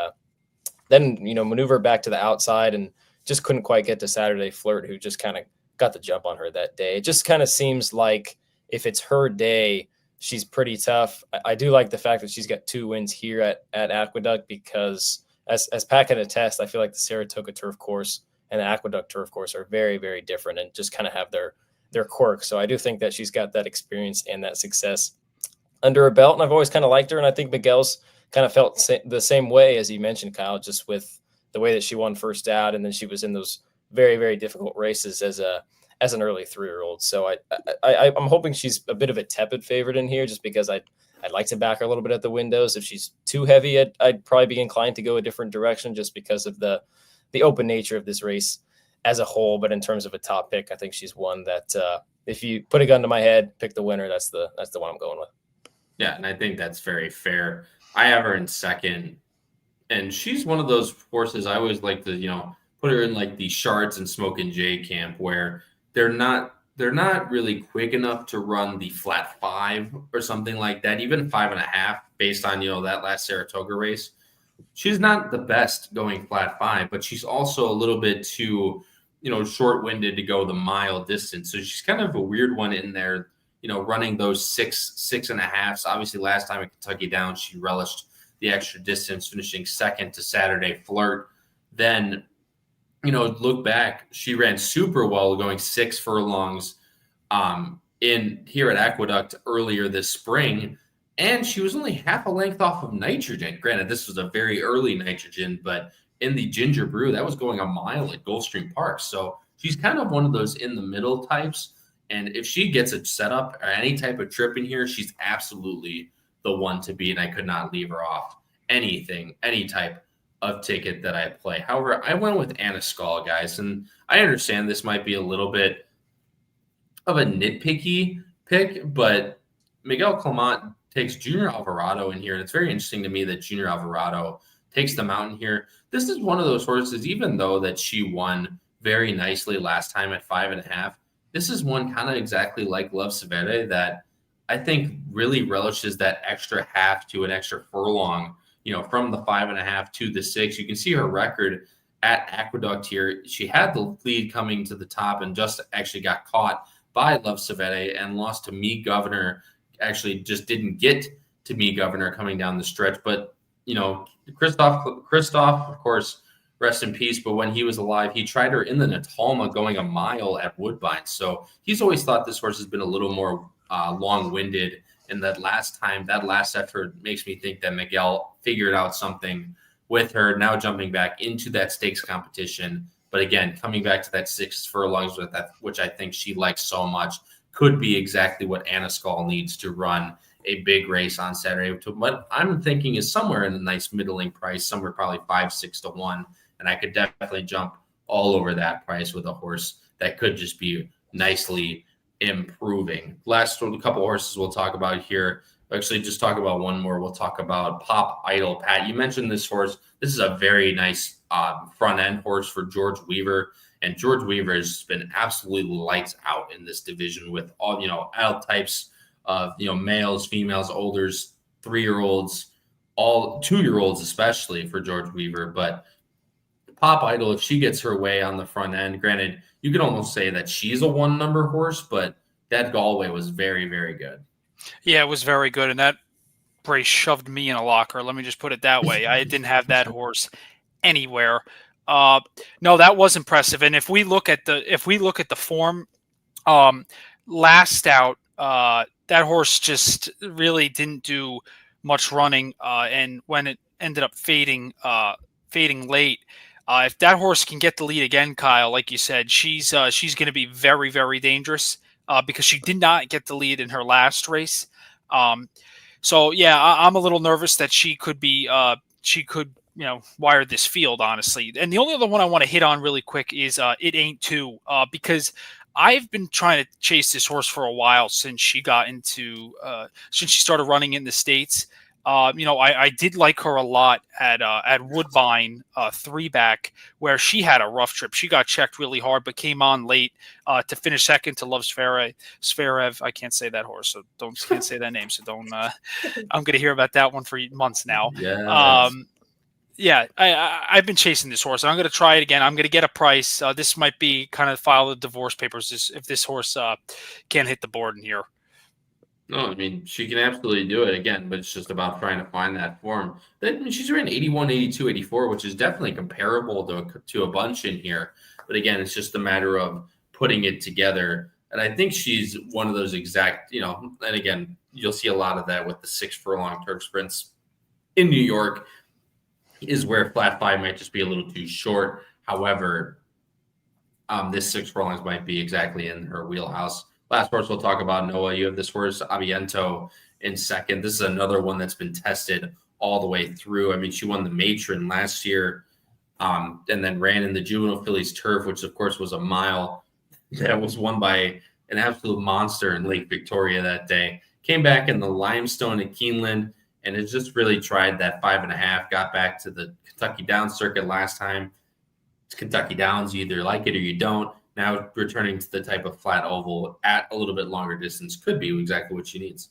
then maneuver back to the outside and just couldn't quite get to Saturday Flirt, who just kind of got the jump on her that day. It just kind of seems like if it's her day, she's pretty tough. I do like the fact that she's got 2 wins here at Aqueduct, because as Pat can attest, I feel like the Saratoga turf course and the Aqueduct turf course are very, very different and just kind of have their quirks. So I do think that she's got that experience and that success under her belt. And I've always kind of liked her. And I think Miguel's kind of felt the same way, as you mentioned, Kyle, just with the way that she won first out. And then she was in those very, very difficult races as an early 3-year-old. So I'm hoping she's a bit of a tepid favorite in here, just because I'd like to back her a little bit at the windows. If she's too heavy, I'd probably be inclined to go a different direction, just because of the open nature of this race as a whole. But in terms of a top pick, I think she's one that if you put a gun to my head, pick the winner, that's the one I'm going with. Yeah, and I think that's very fair. I have her in second, and she's one of those horses I always like to, put her in like the Shards and Smoke and Jay camp, where they're not really quick enough to run the flat 5 or something like that, even 5.5 based on, that last Saratoga race. She's not the best going flat 5, but she's also a little bit too, short-winded to go the mile distance. So she's kind of a weird one in there, running those 6.5s. Obviously last time at Kentucky Downs, she relished the extra distance, finishing second to Saturday Flirt. Then, look back, she ran super well going 6 furlongs in here at Aqueduct earlier this spring, and she was only half a length off of Nitrogen. Granted, this was a very early Nitrogen, but in the Ginger Brew, that was going a mile at Gulfstream Park. So she's kind of one of those in the middle types. And if she gets a setup or any type of trip in here, she's absolutely the one to beat. And I could not leave her off any type of ticket that I play. However, I went with Anna Skull, guys, and I understand this might be a little bit of a nitpicky pick, but Miguel Clement takes Junior Alvarado in here, and it's very interesting to me that Junior Alvarado takes the mountain here. This is one of those horses, even though that she won very nicely last time at 5.5, this is one kind of exactly like Love Severe that I think really relishes that extra half to an extra furlong, from the 5.5 to the 6. You can see her record at Aqueduct here. She had the lead coming to the top and just actually got caught by Love Savete and lost to Me Governor. Actually just didn't get to Me Governor coming down the stretch. But, Christoph, of course, rest in peace. But when he was alive, he tried her in the Natalma going a mile at Woodbine. So he's always thought this horse has been a little more long-winded. And that last effort makes me think that Miguel figured out something with her, now jumping back into that stakes competition. But again, coming back to that 6 furlongs with that, which I think she likes so much, could be exactly what Anna Skull needs to run a big race on Saturday. What I'm thinking is somewhere in a nice middling price, somewhere probably 5-6 to 1. And I could definitely jump all over that price with a horse that could just be nicely improving. Last couple horses we'll talk about here. Actually, just talk about one more. We'll talk about Pop Idol. Pat, you mentioned this horse. This is a very nice front end horse for George Weaver. And George Weaver has been absolutely lights out in this division with all, adult types of, males, females, olders, 3-year-olds, all 2-year-olds, especially for George Weaver. But Pop Idol, if she gets her way on the front end, granted, you could almost say that she's a 1-number horse, but that Galway was very, very good. Yeah, it was very good, and that race shoved me in a locker. Let me just put it that way. I didn't have that horse anywhere. No, that was impressive. And if we look at the form, last out, that horse just really didn't do much running, and when it ended up fading late. If that horse can get the lead again, Kyle, like you said, she's going to be very, very dangerous because she did not get the lead in her last race. So yeah, I'm a little nervous that she could wire this field, honestly. And the only other one I want to hit on really quick is It Ain't Two, because I've been trying to chase this horse for a while since she started running in the States. I did like her a lot at Woodbine 3-back, where she had a rough trip. She got checked really hard, but came on late to finish second to Love Zverev. I can't say that horse, so can't say that name. So don't. I'm going to hear about that one for months now. Yeah. I've been chasing this horse. I'm going to try it again. I'm going to get a price. This might be kind of file the divorce papers if this horse can't hit the board in here. No, I mean, she can absolutely do it again, but it's just about trying to find that form. She's ran 81, 82, 84, which is definitely comparable to a bunch in here. But again, it's just a matter of putting it together. And I think she's one of those exact, and again, you'll see a lot of that with the 6 furlong Turk sprints in New York, is where flat 5 might just be a little too short. However, this 6 furlongs might be exactly in her wheelhouse. Last horse we'll talk about, Noah, you have this horse, Aviento, in second. This is another one that's been tested all the way through. I mean, she won the Matron last year and then ran in the Juvenile Phillies Turf, which, of course, was a mile that was won by an absolute monster in Lake Victoria that day. Came back in the Limestone at Keeneland and has just really tried that 5.5, got back to the Kentucky Downs circuit last time. It's Kentucky Downs. You either like it or you don't. Now returning to the type of flat oval at a little bit longer distance could be exactly what she needs.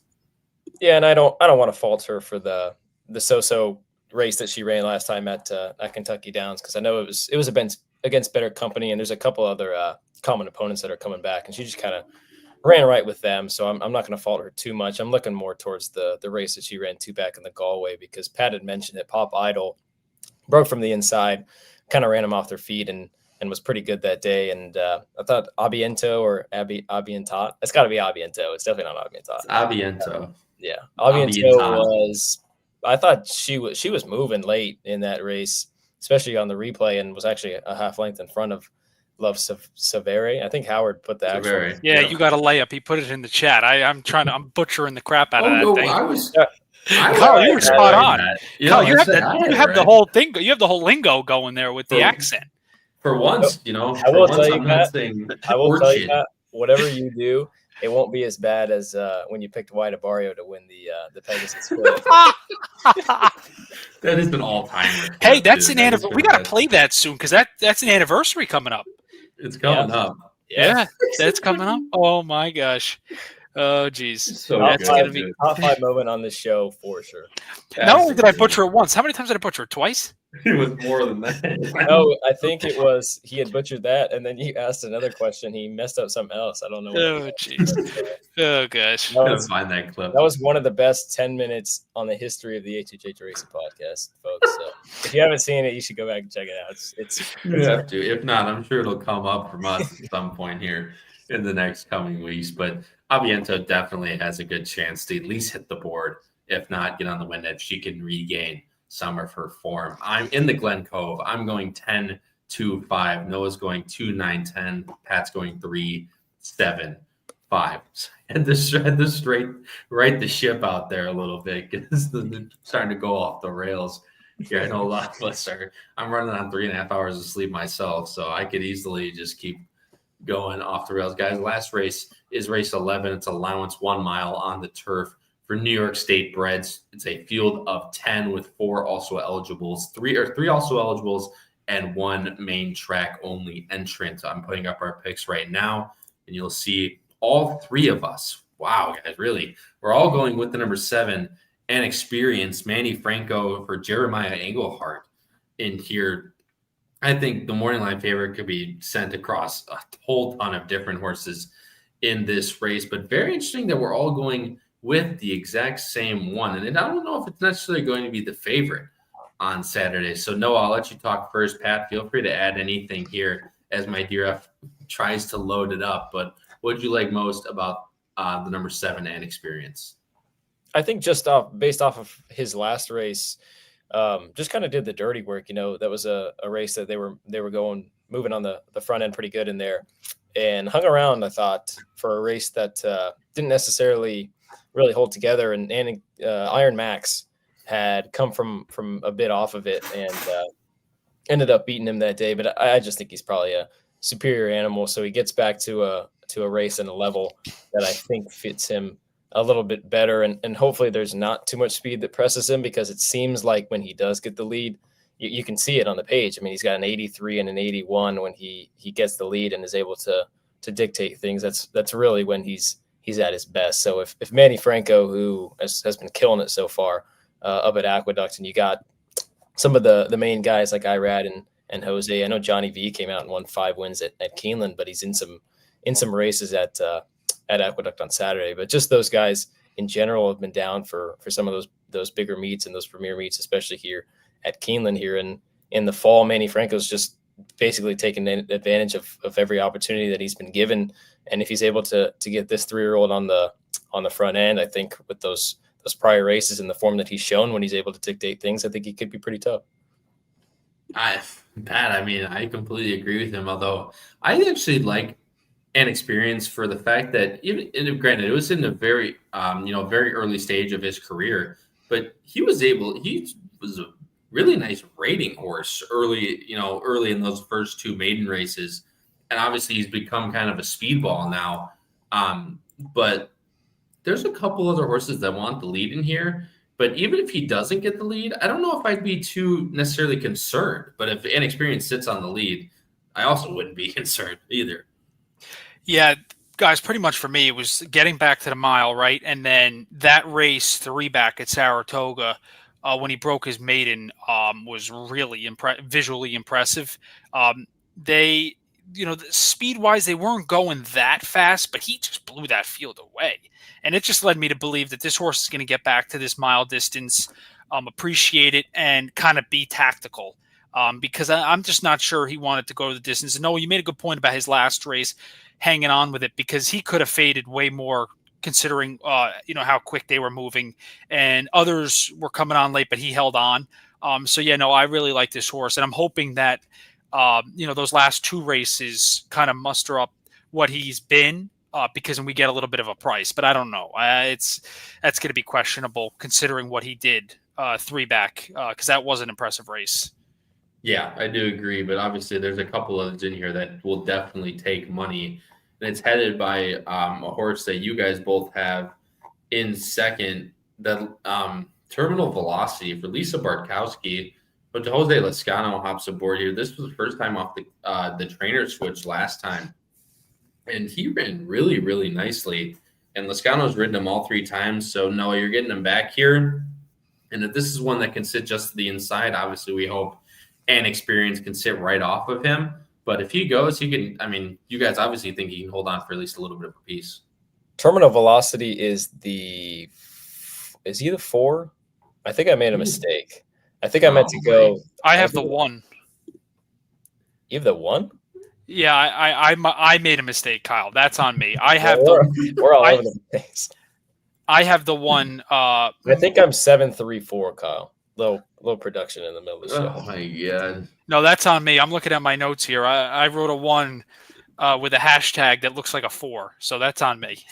Yeah, and I don't want to fault her for the so-so race that she ran last time at Kentucky Downs, because I know it was against better company, and there's a couple other common opponents that are coming back, and she just kind of ran right with them. So I'm not going to fault her too much. I'm looking more towards the race that she ran 2-back in the Galway, because Pat had mentioned that Pop Idol broke from the inside, kind of ran them off their feet, and was pretty good that day. And I thought Abiento or Abientot. It's got to be Abiento. It's definitely not Abientot. It's Abiento. Yeah, Abiento was. I thought she was moving late in that race, especially on the replay, and was actually a half length in front of Love Savere. I think Howard put the actual. Yeah, you got a layup. He put it in the chat. I'm butchering the crap out of that thing. Kyle, you were spot on. Kyle, you have the whole thing. You have the whole lingo going there with the accent. For once, I will tell you, Pat, whatever you do, it won't be as bad as when you picked White Barrio to win the Pegasus Split. That is an all-timer. Hey, that's an anniversary. We got to play that soon, because that's an anniversary coming up. It's coming up. Yeah, that's coming up. Oh my gosh. Oh, geez. So That's good, going to be dude. top 5 moment on this show for sure. Not only did I butcher it once, how many times did I butcher it? Twice? It was more than that. No, I think it was he had butchered that, and then you asked another question. He messed up something else. I don't know. Oh, jeez. Oh, gosh. I'm gonna find that clip. That was one of the best 10 minutes on the history of the HHH Racing Podcast, folks. So if you haven't seen it, you should go back and check it out. You have to. If not, I'm sure it'll come up from us at some point here in the next coming weeks. But Aviento definitely has a good chance to at least hit the board. If not, get on the win edge. She can regain some of her form. I'm in the Glen Cove. I'm going 10-2-5. Noah's going 2-9-10. Pat's going 3-7-5. And the straight right the ship out there a little bit because they're starting to go off the rails. Yeah, I know a lot of us are. I'm running on 3.5 hours of sleep myself, so I could easily just keep going off the rails. Guys, last race is race 11. It's allowance 1 mile on the turf for New York State breds. It's a field of 10 with 4 also eligibles, three also eligibles, and 1 main track only entrant. I'm putting up our picks right now, and you'll see all 3 of us. Wow, guys, really, we're all going with the number 7 and experience Manny Franco for Jeremiah Engelhardt in here. I think the morning line favorite could be sent across a whole ton of different horses in this race, but very interesting that we're all going with the exact same one. And I don't know if it's necessarily going to be the favorite on Saturday. So Noah, I'll let you talk first. Pat, feel free to add anything here as my dear F tries to load it up. But what did you like most about the number 7 and experience? I think based off of his last race, just kind of did the dirty work. That was a race that they were moving on the front end pretty good in there and hung around, I thought, for a race that didn't necessarily really hold together. And Iron Max had come from a bit off of it and ended up beating him that day. But I just think he's probably a superior animal. So he gets back to a race and a level that I think fits him a little bit better. And hopefully there's not too much speed that presses him, because it seems like when he does get the lead, you can see it on the page. I mean, he's got an 83 and an 81 when he gets the lead and is able to dictate things. That's really when he's at his best. So if Manny Franco, who has been killing it so far up at Aqueduct, and you got some of the main guys like Irad and Jose. I know Johnny V came out and won 5 wins at Keeneland, but he's in some races at Aqueduct on Saturday. But just those guys in general have been down for some of those bigger meets and those premier meets, especially here at Keeneland here in the fall. Manny Franco's just basically taking advantage of every opportunity that he's been given. And if he's able to get this 3-year-old on the front end, I think with those prior races and the form that he's shown when he's able to dictate things, I think he could be pretty tough. Pat, I mean, I completely agree with him. Although I actually like an experience for the fact that granted, it was in a very very early stage of his career, but he was a really nice rating horse early in those first 2 maiden races. And obviously he's become kind of a speedball now. But there's a couple other horses that want the lead in here. But even if he doesn't get the lead, I don't know if I'd be too necessarily concerned. But if Inexperience sits on the lead, I also wouldn't be concerned either. Yeah, guys, pretty much for me, it was getting back to the mile, right? And then that race 3 back at Saratoga, when he broke his maiden, was really visually impressive. They, speed-wise, they weren't going that fast, but he just blew that field away. And it just led me to believe that this horse is going to get back to this mile distance, appreciate it, and kind of be tactical. Because I'm just not sure he wanted to go the distance. And Noah, you made a good point about his last race, hanging on with it, because he could have faded way more considering, how quick they were moving, and others were coming on late, but he held on. I really like this horse, and I'm hoping that, those last 2 races kind of muster up what he's been, because then we get a little bit of a price, but I don't know. That's going to be questionable considering what he did 3 back, because that was an impressive race. Yeah, I do agree, but obviously there's a couple others in here that will definitely take money. And it's headed by a horse that you guys both have in second, the Terminal Velocity for Lisa Bartkowski. But Jose Lascano hops aboard here. This was the first time off the trainer switch last time. And he ran really, really nicely and Loscano's ridden him all 3 times. So Noah, you're getting him back here. And if this is one that can sit just to the inside, obviously we hope and experience can sit right off of him. But if he goes, he can. I mean, you guys obviously think he can hold on for at least a little bit of a piece. Terminal velocity is he the 4? I think I made a mistake. I think I meant to go. I have the 1. You have the 1? Yeah, I made a mistake, Kyle. That's on me. I have we're all over the place. I have the 1. I think I'm 734, Kyle. Low production in the middle of the show. Oh my god! No, that's on me. I'm looking at my notes here. I wrote a 1 with a hashtag that looks like a 4, so that's on me.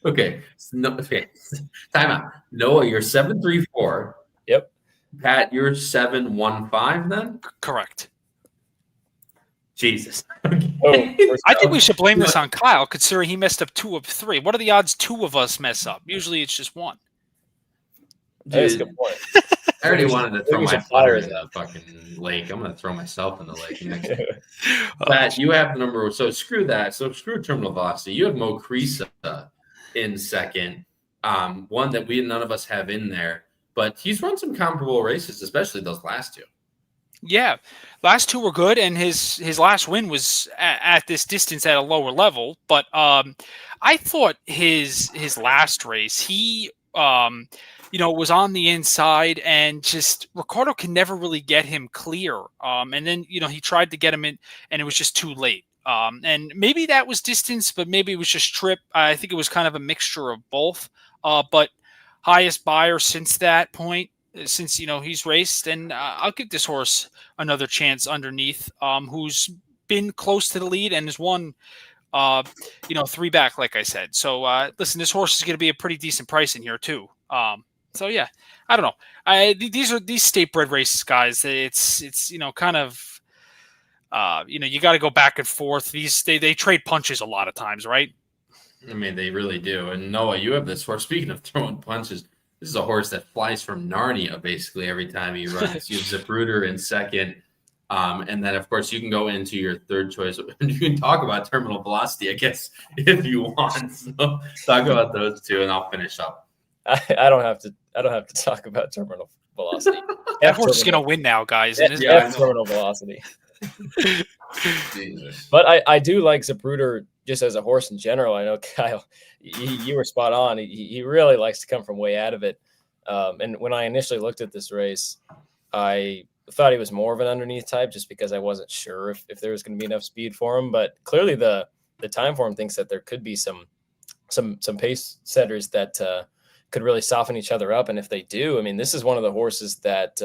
Okay. Time out. Noah, you're 734. Yep. Pat, you're 715 then? Correct. Jesus. I think we should blame this on Kyle, considering he messed up 2 of 3. What are the odds 2 of us mess up? Usually it's just 1. That's a good point. I already wanted to throw my fire in the fucking lake. I'm going to throw myself in the lake next. Pat, you have the number. So screw that. So screw terminal velocity. You have Mo Creesa in second. One that none of us have in there. But he's run some comparable races, especially those last 2. Yeah, last 2 were good, and his last win was at this distance at a lower level. But I thought his last race, he was on the inside, and just Ricardo can never really get him clear. And then he tried to get him in, and it was just too late. And maybe that was distance, but maybe it was just trip. I think it was kind of a mixture of both. But highest buyer since that point. Since he's raced, and I'll give this horse another chance underneath. Who's been close to the lead and has won, 3 back, like I said. So listen, this horse is going to be a pretty decent price in here too. So yeah, I don't know. These state bred races, guys. It's kind of you got to go back and forth. They trade punches a lot of times, right? I mean, they really do. And Noah, you have this horse. Speaking of throwing punches. This is a horse that flies from Narnia basically every time he runs. You have Zapruder in second. And then, of course, you can go into your third choice. You can talk about terminal velocity, I guess, if you want. So talk about those 2, and I'll finish up. I don't have to talk about terminal velocity. That horse is going to win now, guys. Terminal velocity. Jesus. But I do like Zapruder just as a horse in general. I know, Kyle, you were spot on. He really likes to come from way out of it. And when I initially looked at this race, I thought he was more of an underneath type just because I wasn't sure if there was going to be enough speed for him. But clearly the time for him thinks that there could be some pace setters that could really soften each other up. And if they do, I mean, this is one of the horses that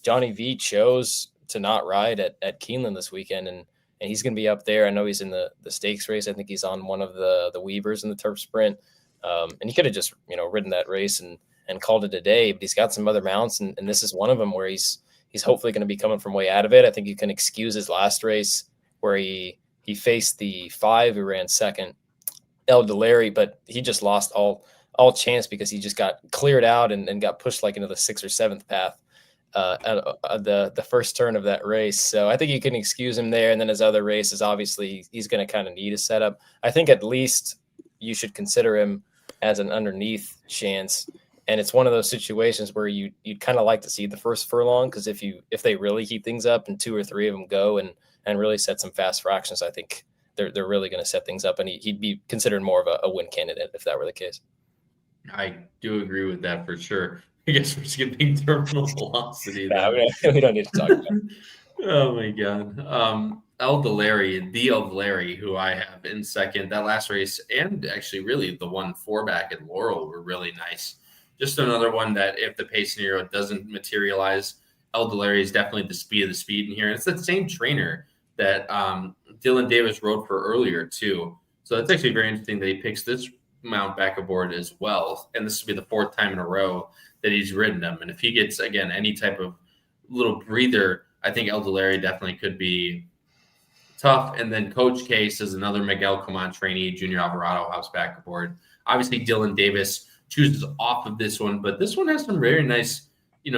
Johnny V chose to not ride at Keeneland this weekend. And he's going to be up there. I know he's in the stakes race. I think he's on one of the Weavers in the turf sprint. And he could have just, ridden that race and called it a day, but he's got some other mounts. And this is one of them where he's hopefully going to be coming from way out of it. I think you can excuse his last race where he faced the 5 who ran second, El Delary, but he just lost all chance because he just got cleared out and got pushed like into the 6th or 7th path. The first turn of that race. So I think you can excuse him there. And then his other races, obviously he's going to kind of need a setup. I think at least you should consider him as an underneath chance. And it's one of those situations where you'd kind of like to see the first furlong. Cause if they really heat things up and 2 or 3 of them go and really set some fast fractions, I think they're really going to set things up, and he'd be considered more of a win candidate if that were the case. I do agree with that for sure. I guess we're skipping terminal velocity. We don't need to talk about it. Oh my God. El Delary, who I have in second. That last race, and actually really the 1-4 back at Laurel, were really nice. Just another one that if the pace scenario doesn't materialize, El Delary is definitely the speed of the speed in here. And it's the same trainer that Dylan Davis rode for earlier too. So that's actually very interesting that he picks this mount back aboard as well. And this will be the 4th time in a row that he's ridden them. And if he gets, again, any type of little breather, I think El Delary definitely could be tough. And then Coach Case is another Miguel Coman trainee, Junior Alvarado house back aboard. Obviously, Dylan Davis chooses off of this one, but this one has some very nice,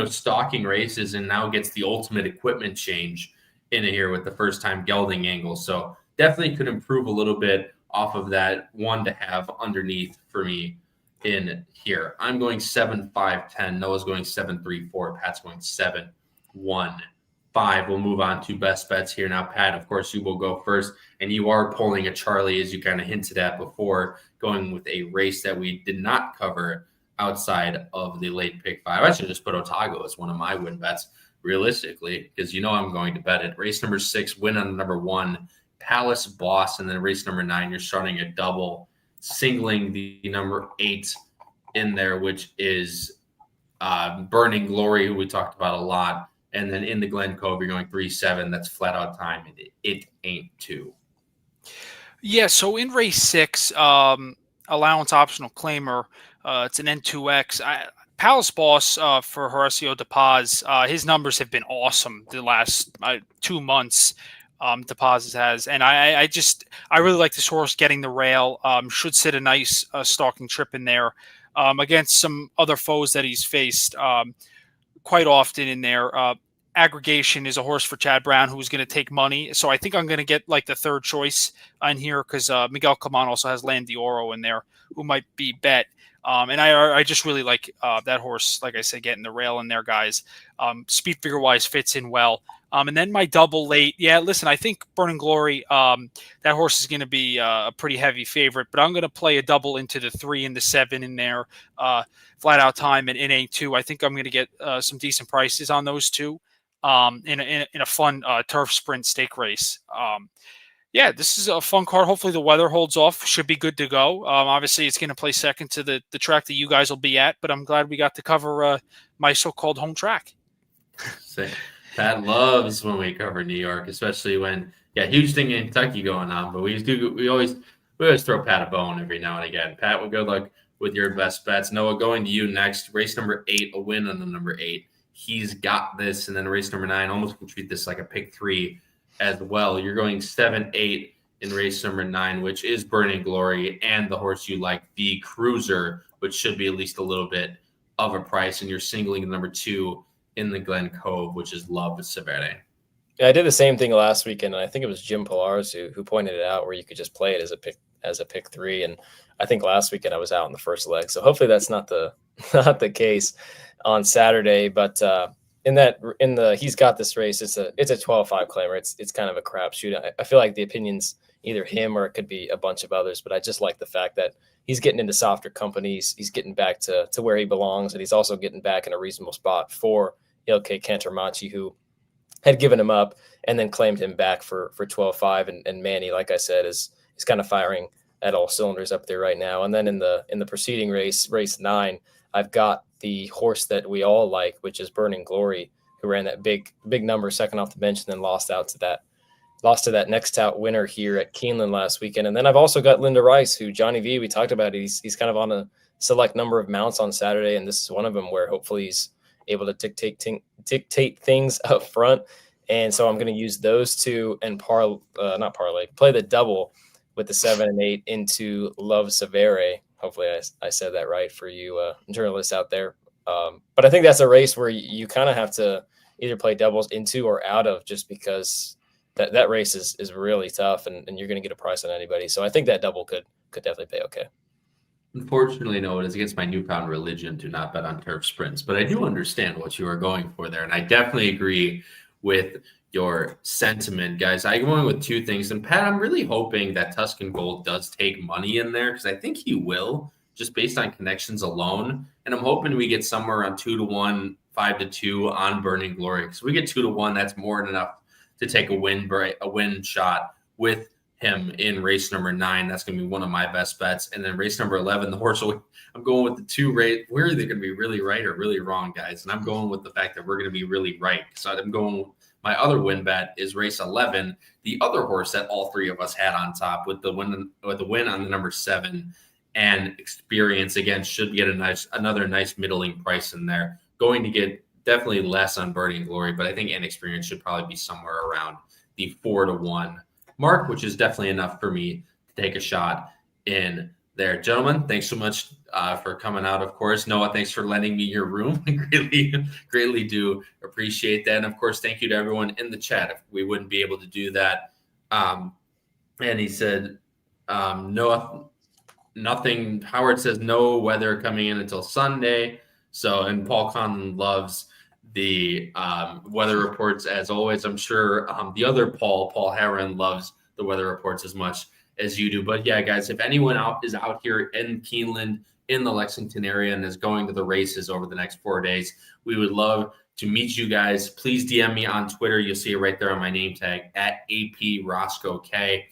stalking races, and now gets the ultimate equipment change in here with the first time gelding angle. So definitely could improve a little bit off of that one to have underneath for me in here. I'm going 7-5-10. Noah's going 7-3-4. Pat's going 7-1-5. We'll move on to best bets here now. Pat, of course, you will go first, and you are pulling a Charlie, as you kind of hinted at before, going with a race that we did not cover outside of the late pick 5. I should just put Otago as one of my win bets, realistically, because I'm going to bet it. Race number 6, win on number 1, Palace Boss, and then race number 9, you're starting a double, singling the number 8 in there, which is Burning Glory, who we talked about a lot. And then in the Glen Cove, you're going 3-7. That's flat out time. It ain't 2. Yeah, so in race 6, allowance optional claimer, it's an N2X. Palace Boss for Horacio De Paz, his numbers have been awesome the last 2 months. De Paz has, and I really like this horse getting the rail. Should sit a nice stalking trip in there against some other foes that he's faced quite often in there. Aggregation is a horse for Chad Brown who's going to take money, so I think I'm going to get like the third choice on here because Miguel Caman also has Landy Oro in there who might be bet. And I just really like that horse, like I said, getting the rail in there, guys. Speed figure wise fits in well. And then my double late. Yeah, listen, I think Burning Glory, that horse is going to be a pretty heavy favorite, but I'm going to play a double into the 3 and the 7 in there, flat out time and in A2. I think I'm going to get some decent prices on those two in a fun turf sprint stake race. Yeah, this is a fun card. Hopefully the weather holds off. Should be good to go. Obviously, it's going to play second to the track that you guys will be at, but I'm glad we got to cover my so-called home track. Pat loves when we cover New York, especially when, huge thing in Kentucky going on. But we always throw Pat a bone every now and again. Pat, well, good luck with your best bets. Noah, going to you next. Race number 8, a win on the number 8. He's got this. And then race number 9, almost can treat this like a pick 3 as well. You're going 7-8 in race number 9, which is Burning Glory, and the horse you like, the Cruiser, which should be at least a little bit of a price. And you're singling the number 2 in the Glen Cove, which is Love Severe. Yeah, I did the same thing last weekend, and I think it was Jim Pillars who pointed it out, where you could just play it as a pick 3. And I think last weekend I was out in the first leg, so hopefully that's not the case on Saturday. But he's got this race. It's a 12-5 claimer. It's kind of a crapshoot. I feel like the opinion's either him or it could be a bunch of others, but I just like the fact that he's getting into softer companies. He's getting back to where he belongs, and he's also getting back in a reasonable spot for Ilke Cantermachi, who had given him up and then claimed him back for 12-5. And Manny, like I said, is kind of firing at all cylinders up there right now. And then in the preceding race 9, I've got the horse that we all like, which is Burning Glory, who ran that big number second off the bench and then lost to that next out winner here at Keeneland last weekend. And then I've also got Linda Rice, who Johnny V, we talked about, he's kind of on a select number of mounts on Saturday, and this is one of them where hopefully he's able to dictate things up front. And so I'm going to use those two and play the double with the 7 and 8 into Love Severe. Hopefully I said that right for you journalists out there. But I think that's a race where you kind of have to either play doubles into or out of, just because that race is really tough and you're going to get a price on anybody. So I think that double could definitely pay okay. Unfortunately, no, it is against my newfound religion to not bet on turf sprints, but I do understand what you are going for there. And I definitely agree with your sentiment, guys. I'm going with 2 things. And Pat, I'm really hoping that Tuscan Gold does take money in there, because I think he will, just based on connections alone. And I'm hoping we get somewhere around 2-1, 5-2 on Burning Glory. Because we get 2-1, that's more than enough to take a win shot with him in race number 9. That's going to be one of my best bets. And then race number 11, the horse, I'm going with the 2 rate. Where are they going to be really right or really wrong, guys? And I'm going with the fact that we're going to be really right. So I'm going, my other win bet is race 11, the other horse that all 3 of us had on top, with the win on the number 7, and Experience again should get another nice middling price in there. Going to get definitely less on Burning Glory, but I think Inexperience should probably be somewhere around the 4-1 mark, which is definitely enough for me to take a shot in there. Gentlemen, thanks so much for coming out, of course. Noah, thanks for lending me your room. I greatly do appreciate that. And of course, thank you to everyone in the chat. If we wouldn't be able to do that. And he said, Nothing. Howard says no weather coming in until Sunday. So, and Paul Conlon loves the weather reports as always. I'm sure the other Paul Herron, loves the weather reports as much as you do. But yeah, guys, if anyone is out here in Keeneland, in the Lexington area, and is going to the races over the next 4 days, we would love to meet you guys. Please DM me on Twitter. You'll see it right there on my name tag at AP Roscoe K.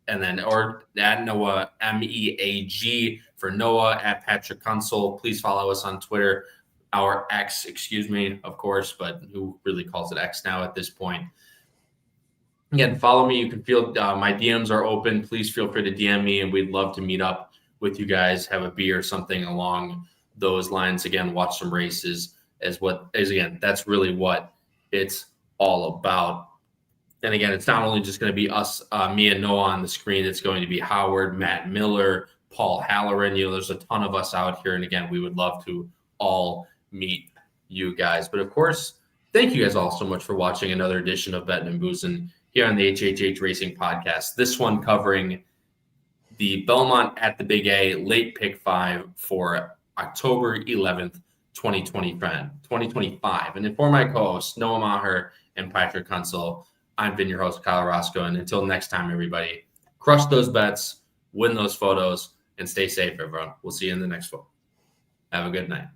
And then, or at Noah MEAG for Noah, at Patrick Kunsel. Please follow us on Twitter, our X, of course, but who really calls it X now at this point. Again, follow me. You can feel my DMs are open. Please feel free to DM me, and we'd love to meet up with you guys, have a beer or something along those lines. Again, watch some races again, that's really what it's all about. And again, it's not only just going to be us, me and Noah on the screen. It's going to be Howard, Matt Miller, Paul Halloran. There's a ton of us out here. And again, we would love to all meet you guys. But of course, thank you guys all so much for watching another edition of Bettin N Boozin here on the HHH Racing Podcast. This one covering the BelmontAtTheBigA Late Pick5 for October 11th, 2025. And for my co-hosts, Noah Maher and Patrick Kunsel, I've been your host, Kyle Roscoe. And until next time, everybody, crush those bets, win those photos, and stay safe, everyone. We'll see you in the next one. Have a good night.